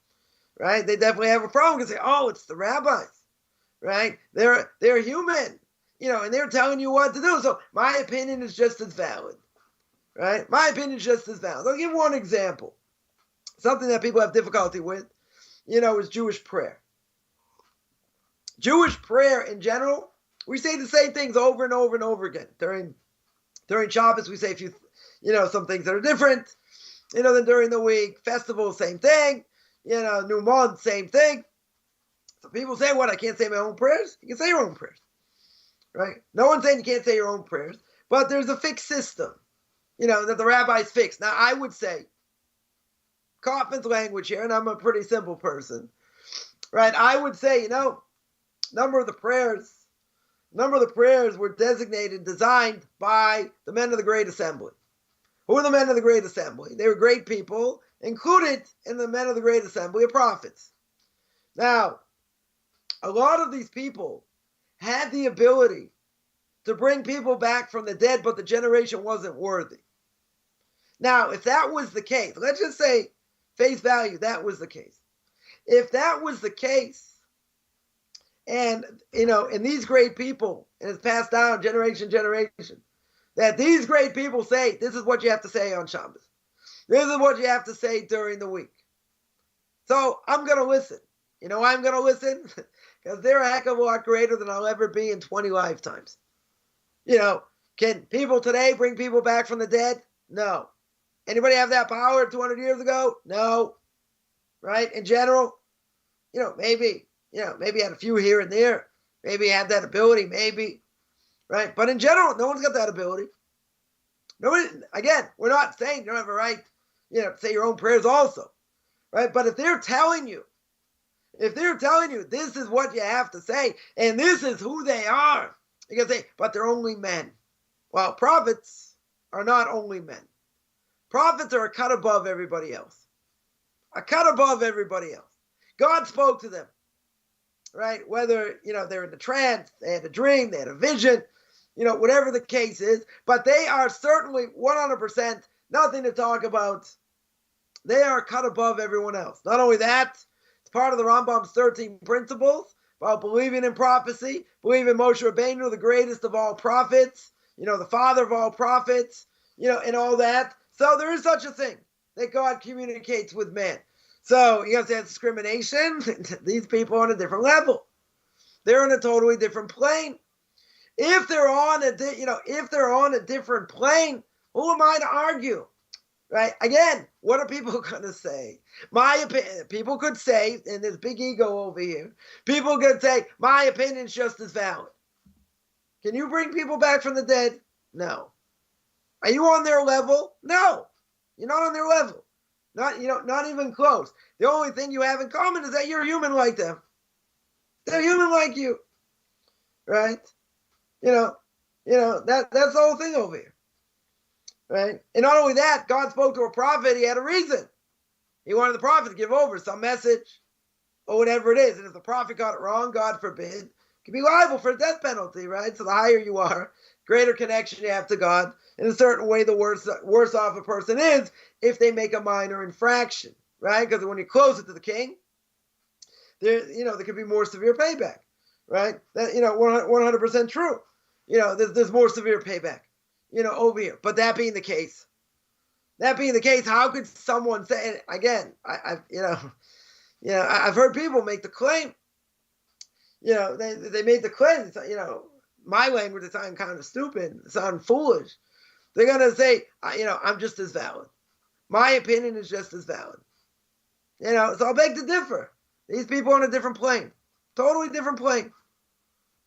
Right? They definitely have a problem because they say, oh, it's the rabbis. Right? They're human. And they're telling you what to do. So my opinion is just as valid. Right? My opinion is just as valid. I'll give one example. Something that people have difficulty with. Is Jewish prayer. Jewish prayer in general, we say the same things over and over and over again. During Shabbos, we say a few, some things that are different, than during the week. Festival, same thing. New month, same thing. So people say, what, I can't say my own prayers? You can say your own prayers, right? No one's saying you can't say your own prayers, but there's a fixed system, that the rabbis fix. Now, I would say, Coffman's language here, and I'm a pretty simple person. right? I would say, number of the prayers were designated, designed by the men of the Great Assembly. Who were the men of the Great Assembly? They were great people, included in the men of the Great Assembly of prophets. Now, a lot of these people had the ability to bring people back from the dead, but the generation wasn't worthy. Now, if that was the case, let's just say, face value, that was the case. If that was the case, and, and these great people, and it's passed down generation, that these great people say, this is what you have to say on Shabbos. This is what you have to say during the week. So I'm going to listen. You know why I'm going to listen? Because they're a heck of a lot greater than I'll ever be in 20 lifetimes. Can people today bring people back from the dead? No. Anybody have that power 200 years ago? No. Right? In general, maybe had a few here and there. Maybe had that ability, maybe. Right? But in general, no one's got that ability. Nobody, again, we're not saying you don't have a right, to say your own prayers also. Right? But if they're telling you, this is what you have to say, and this is who they are, you can say, but they're only men. Well, prophets are not only men. Prophets are a cut above everybody else. A cut above everybody else. God spoke to them, right? Whether, they're in a trance, they had a dream, they had a vision, whatever the case is, but they are certainly 100% nothing to talk about. They are cut above everyone else. Not only that, it's part of the Rambam's 13 principles about believing in prophecy, believing in Moshe Rabbeinu, the greatest of all prophets, the father of all prophets, and all that. So there is such a thing that God communicates with man. So you have to have discrimination. These people are on a different level. They're on a totally different plane. If they're on a different plane, who am I to argue? Right? Again, what are people going to say? My opinion, people could say, and there's big ego over here, people could say, my opinion's just as valid. Can you bring people back from the dead? No. Are you on their level? No. You're not on their level. Not even close. The only thing you have in common is that you're human like them. They're human like you. Right? That's the whole thing over here. Right? And not only that, God spoke to a prophet, he had a reason. He wanted the prophet to give over some message or whatever it is. And if the prophet got it wrong, God forbid, can be liable for a death penalty, right? So the higher you are, greater connection you have to God. In a certain way, the worse off a person is if they make a minor infraction, right? Because when you close it to the king, there could be more severe payback, right? That 100% true. There's more severe payback, over here. But that being the case, how could someone say? And again, I've heard people make the claim. They made the claim. My language is sounding kind of stupid, sound foolish. They're gonna say, I'm just as valid. My opinion is just as valid. So I'll beg to differ. These people are on a different plane, totally different plane.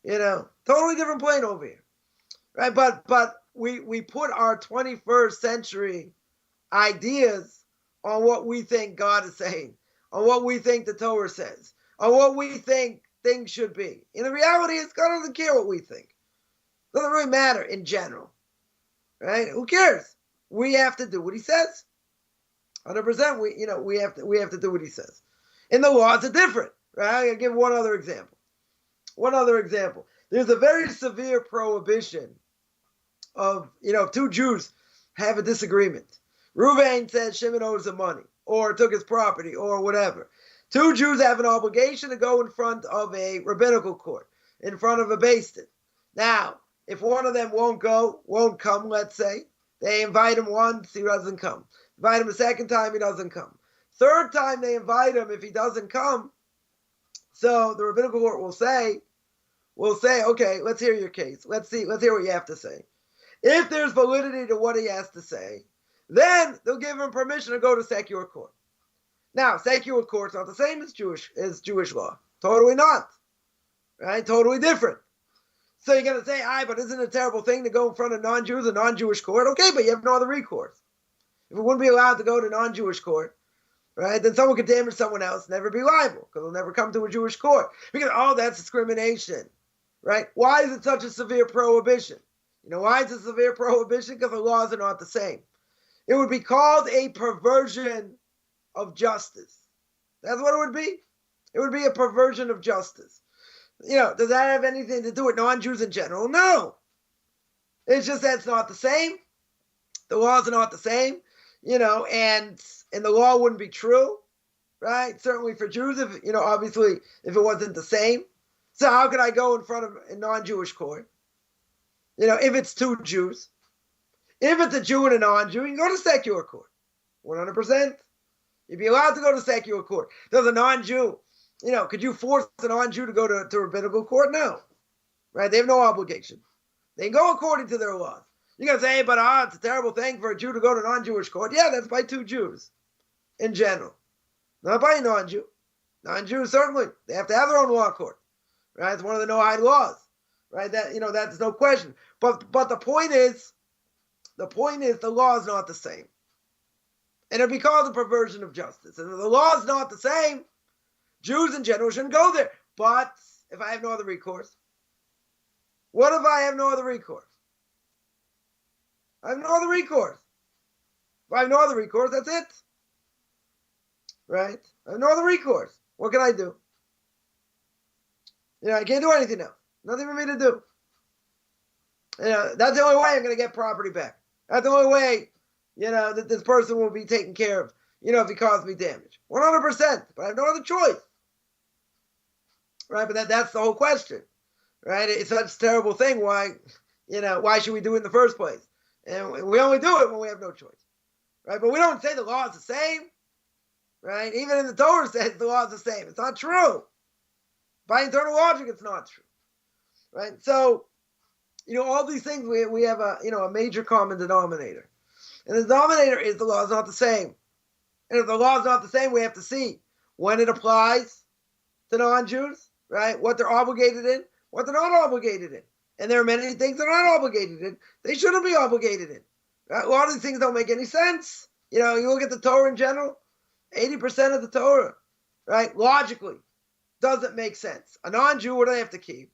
Totally different plane over here, right? But we put our 21st century ideas on what we think God is saying, on what we think the Torah says, on what we think things should be. And the reality is God doesn't care what we think. It doesn't really matter in general, right? Who cares? We have to do what he says. 100%. We have to do what he says. And the laws are different, right? I'm gonna give one other example. There's a very severe prohibition of, if two Jews have a disagreement. Reuven said Shimon owes him money or took his property or whatever. Two Jews have an obligation to go in front of a rabbinical court, in front of a Beis Din. Now, if one of them won't come, let's say, they invite him once, he doesn't come. Invite him a second time, he doesn't come. Third time they invite him, if he doesn't come, so the rabbinical court will say, okay, let's hear your case. Let's hear what you have to say. If there's validity to what he has to say, then they'll give him permission to go to secular court. Now, secular court's not the same as Jewish law. Totally not. Right? Totally different. So you're going to say, but isn't it a terrible thing to go in front of non-Jews, a non-Jewish court? Okay, but you have no other recourse. If we wouldn't be allowed to go to non-Jewish court, right? Then someone could damage someone else, never be liable, because they'll never come to a Jewish court. Because, oh, that's discrimination, right? Why is it such a severe prohibition? You know, why is it a severe prohibition? Because the laws are not the same. It would be called a perversion of justice. That's what it would be. It would be a perversion of justice. You know, does that have anything to do with non-Jews in general? No. It's just that it's not the same. The laws are not the same, you know, and the law wouldn't be true, right? Certainly for Jews, if, you know, obviously, if it wasn't the same. So how could I go in front of a non-Jewish court? You know, if it's two Jews. If it's a Jew and a non-Jew, you can go to secular court. 100%. You'd be allowed to go to secular court. Does a non-Jew, you know, could you force a non-Jew to go to rabbinical court? No. Right? They have no obligation. They can go according to their laws. You're going to say, hey, but it's a terrible thing for a Jew to go to non-Jewish court. Yeah, that's by two Jews in general. Not by a non-Jew. Non-Jews, certainly, they have to have their own law court. Right? It's one of the no-hide laws. Right? That, you know, that's no question. But the point is the law is not the same. And it'd be called a perversion of justice. And if the law is not the same, Jews in general shouldn't go there. But if I have no other recourse, what if I have no other recourse? I have no other recourse. If I have no other recourse, that's it. Right? I have no other recourse. What can I do? You know, I can't do anything else. Nothing for me to do. You know, that's the only way I'm going to get property back. That's the only way, you know, that this person will be taken care of, you know, if he caused me damage. 100%. But I have no other choice. Right? But that's the whole question. Right? It's such a terrible thing. Why, you know, why should we do it in the first place? And we only do it when we have no choice. Right? But we don't say the law is the same. Right? Even in the Torah says the law is the same. It's not true. By internal logic, it's not true. Right? So, you know, all these things, we have a, you know, a major common denominator. And the denominator is the law is not the same. And if the law is not the same, we have to see when it applies to non-Jews, right? What they're obligated in, what they're not obligated in. And there are many things they're not obligated in. They shouldn't be obligated in. Right? A lot of these things don't make any sense. You know, you look at the Torah in general, 80% of the Torah, right, logically, doesn't make sense. A non-Jew, what do they have to keep?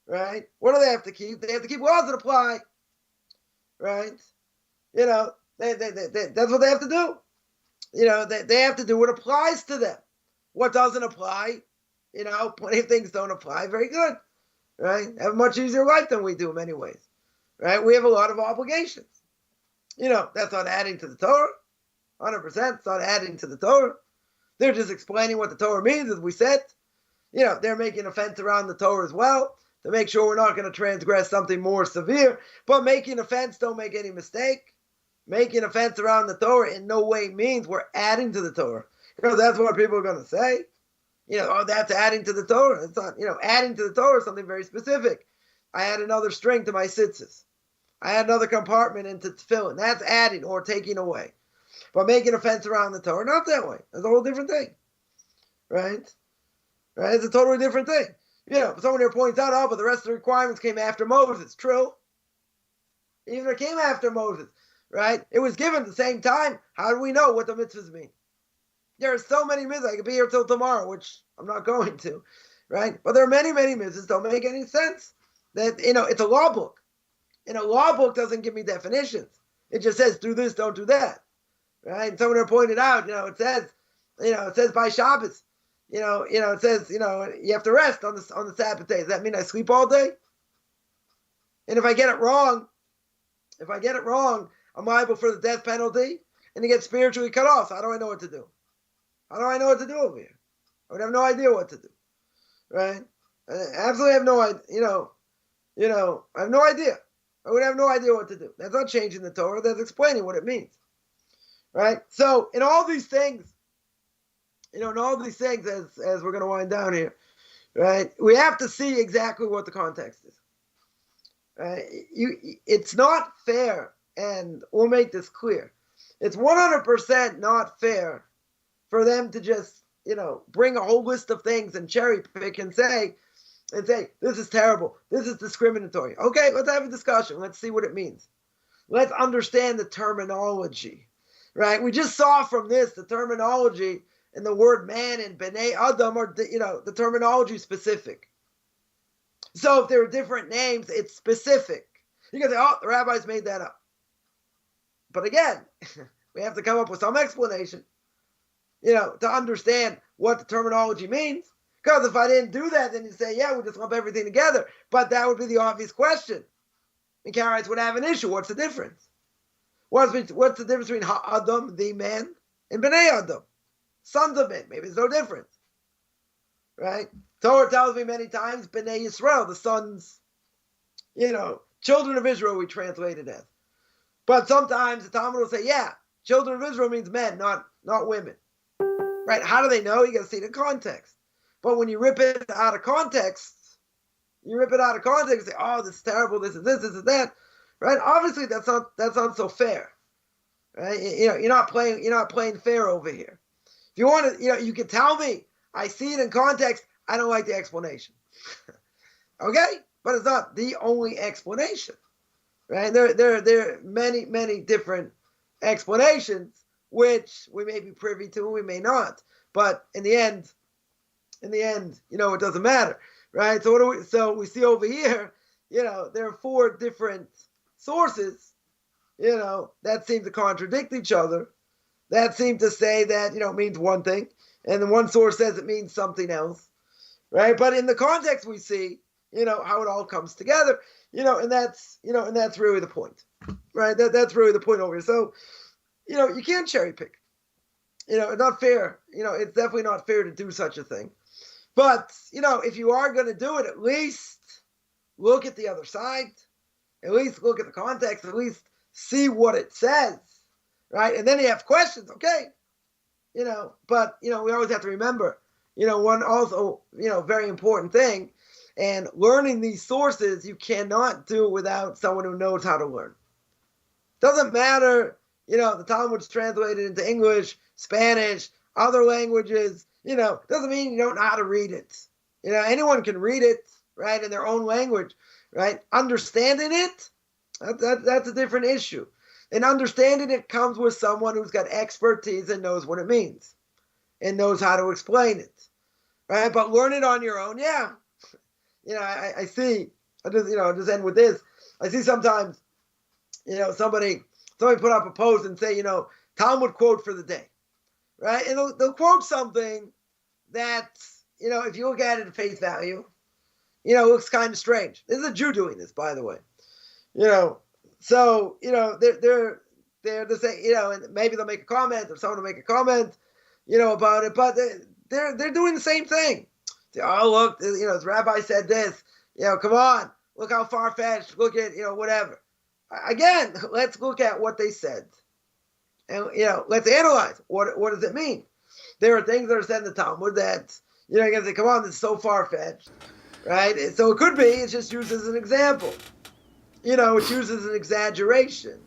Right? What do they have to keep? They have to keep laws that apply. Right? You know, that's what they have to do. You know, they have to do what applies to them. What doesn't apply, you know, plenty of things don't apply. Very good. Right? Have a much easier life than we do in many ways. Right? We have a lot of obligations. You know, that's not adding to the Torah. 100%. It's not adding to the Torah. They're just explaining what the Torah means, as we said. You know, they're making a fence around the Torah as well, to make sure we're not going to transgress something more severe. But making a fence, don't make any mistake. Making a fence around the Torah in no way means we're adding to the Torah. You know, that's what people are going to say. You know, oh, that's adding to the Torah. It's not, you know, adding to the Torah is something very specific. I add another string to my tzitzis. I add another compartment into tefillin. That's adding or taking away. But making a fence around the Torah, not that way. That's a whole different thing. Right? Right? It's a totally different thing. You know, someone here points out, oh, but the rest of the requirements came after Moses. True. Even if it came after Moses, right? It was given at the same time. How do we know what the mitzvahs mean? There are so many mitzvahs. I could be here till tomorrow, which I'm not going to, right? But there are many, many mitzvahs. Don't make any sense. That, you know, it's a law book. And a law book doesn't give me definitions. It just says, do this, don't do that. Right? And someone here pointed out, you know, it says by Shabbos. You know, it says, you know, you have to rest on the Sabbath day. Does that mean I sleep all day? And if I get it wrong, I'm liable for the death penalty and to get spiritually cut off. So how do I know what to do? How do I know what to do over here? I would have no idea what to do. Right? I absolutely have no idea. You know, I have no idea. I would have no idea what to do. That's not changing the Torah. That's explaining what it means. Right? So in all these things, as we're going to wind down here, right, we have to see exactly what the context is. Right? It's not fair, and we'll make this clear. It's 100% not fair for them to just, you know, bring a whole list of things and cherry pick and say, this is terrible, this is discriminatory. Okay, let's have a discussion. Let's see what it means. Let's understand the terminology. right? We just saw from this the terminology and the word man and Bnei Adam are, the terminology specific. So if there are different names, it's specific. You can say, oh, the rabbis made that up. But again, we have to come up with some explanation, to understand what the terminology means. Because if I didn't do that, then you say, yeah, we just lump everything together. But that would be the obvious question. And Karaites would have an issue. What's the difference? What's the difference between Ha'adam, the man, and Bnei Adam, sons of men? Maybe there's no difference. Right? Torah tells me many times, Bnei Yisrael, the sons, children of Israel, we translate it as. But sometimes the Talmud will say, yeah, children of Israel means men, not women. Right? How do they know? You got to see the context. But when you rip it out of context, and say, oh, this is terrible, this is that. Right? Obviously, that's not so fair. Right? You're not playing fair over here. If you want to, you can tell me, I see it in context, I don't like the explanation. Okay? But it's not the only explanation. Right? There are many, many different explanations, which we may be privy to, we may not. But in the end, it doesn't matter. Right? So we see over here, there are 4 different sources, that seem to contradict each other, that seem to say that, it means one thing, and then one source says it means something else, right? But in the context we see, how it all comes together, and that's really the point, right? That's really the point over here. So, you can't cherry pick, it's not fair, it's definitely not fair to do such a thing. But, if you are going to do it, at least look at the other side, at least look at the context, at least see what it says, right? And then you have questions, okay? But, we always have to remember, one also, very important thing, and learning these sources, you cannot do without someone who knows how to learn. Doesn't matter, the Talmud's translated into English, Spanish, other languages, doesn't mean you don't know how to read it. Anyone can read it, right, in their own language, right? Understanding it, that's a different issue. And understanding it comes with someone who's got expertise and knows what it means and knows how to explain it, right? But learn it on your own, yeah. I see, I'll just end with this. I see sometimes, somebody put up a post and say, Talmud quote for the day, right? And they'll quote something that, if you look at it at face value, looks kind of strange. This is a Jew doing this, by the way. So, they're to say, and maybe they'll make a comment or someone will make a comment, about it, but they're doing the same thing. Say, oh, look, the rabbi said this, come on, look how far-fetched, look at, whatever. Again, let's look at what they said. And, let's analyze what does it mean? There are things that are said in the Talmud that, you're going to say, come on, this is so far-fetched, right? So it could be, it's just used as an example. It's used as an exaggeration.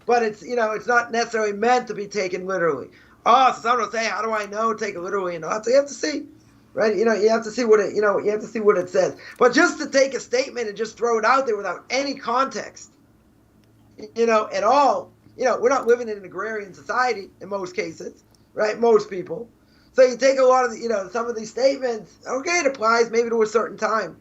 But it's, it's not necessarily meant to be taken literally. Oh, so someone will say, how do I know, take it literally or not? So you have to see, right? You have to see what it, you have to see what it says. But just to take a statement and just throw it out there without any context, at all, we're not living in an agrarian society in most cases, right? Most people. So you take a lot of some of these statements, okay, it applies maybe to a certain time,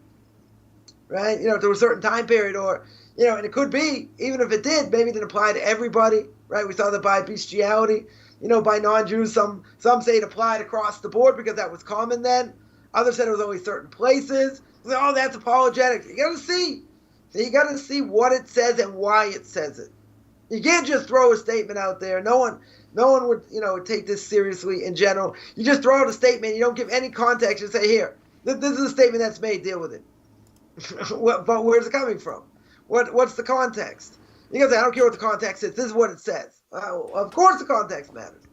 right? To a certain time period, or, and it could be, even if it did, maybe it didn't apply to everybody, right? We saw that by bestiality, by non-Jews, some say it applied across the board because that was common then. Others said it was only certain places. So, oh, that's apologetics. You got to see. You got to see what it says and why it says it. You can't just throw a statement out there. No one would, take this seriously in general. You just throw out a statement. You don't give any context. You say, here, this is a statement that's made. Deal with it. But where's it coming from? What's the context? You can say, I don't care what the context is. This is what it says. Of course the context matters,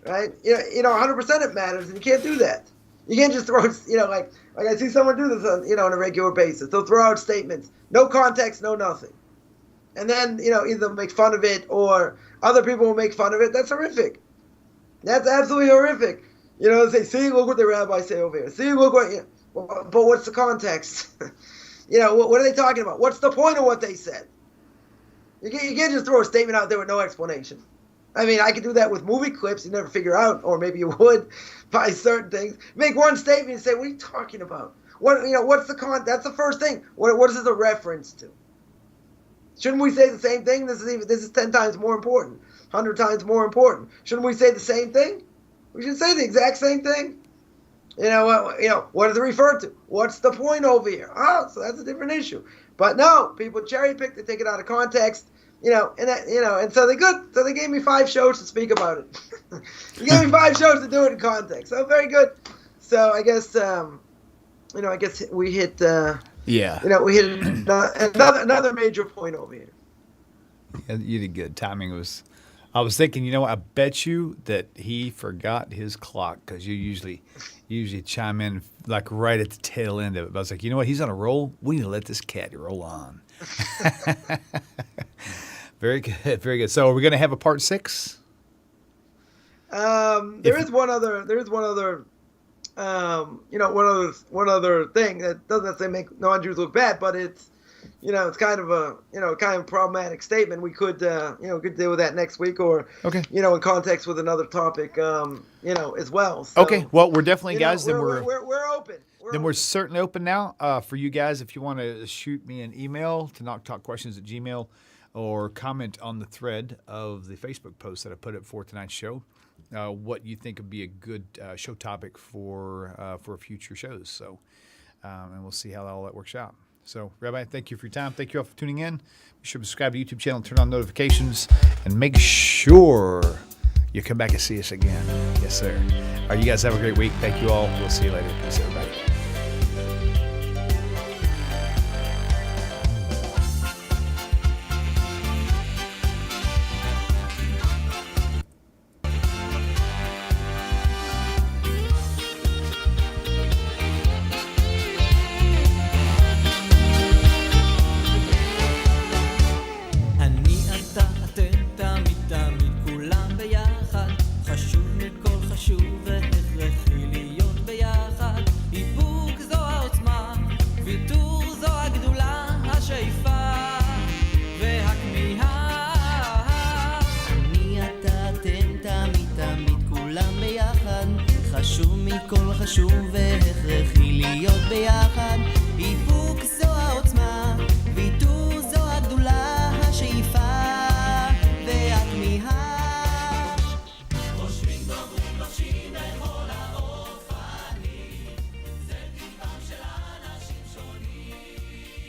right? 100% it matters, and you can't do that. You can't just throw, like I see someone do this on, on a regular basis. They'll throw out statements, no context, no nothing. And then, either make fun of it or other people will make fun of it. That's horrific. That's absolutely horrific. Say, see, look what the rabbis say over here. See, look what, but what's the context? What are they talking about? What's the point of what they said? You can't just throw a statement out there with no explanation. I mean, I could do that with movie clips. You never figure out, or maybe you would, by certain things. Make one statement and say, "What are you talking about? What's the That's the first thing. What is this a reference to? Shouldn't we say the same thing? This is 10 times more important, 100 times more important. Shouldn't we say the same thing? We should say the exact same thing. What does it refer to? What's the point over here? Oh, so that's a different issue. But no, people cherry pick, they take it out of context. And so they gave me 5 shows to speak about it. They gave me 5 shows to do it in context. So very good. So I guess we hit we hit another major point over here. Yeah, you did good. Timing was. I was thinking, I bet you that he forgot his clock because you usually chime in like right at the tail end of it. But I was like, you know what? He's on a roll. We need to let this cat roll on. Very good, very good. So, are we going to have a part 6? There is one other thing that doesn't necessarily make non-Jews look bad, but it's kind of a problematic statement. We could could deal with that next week, or in context with another topic, as well. So, okay, well, we're definitely guys. Then we're open. We're certainly open now for you guys. If you want to shoot me an email to knocktalkquestions@gmail.com or comment on the thread of the Facebook post that I put up for tonight's show, what you think would be a good show topic for future shows. So, and we'll see how all that works out. So, Rabbi, thank you for your time. Thank you all for tuning in. Be sure to subscribe to the YouTube channel, turn on notifications, and make sure you come back and see us again. Yes, sir. All right, you guys have a great week. Thank you all. We'll see you later. Peace, everybody. חשוב מכל חשוב והכרחי להיות ביחד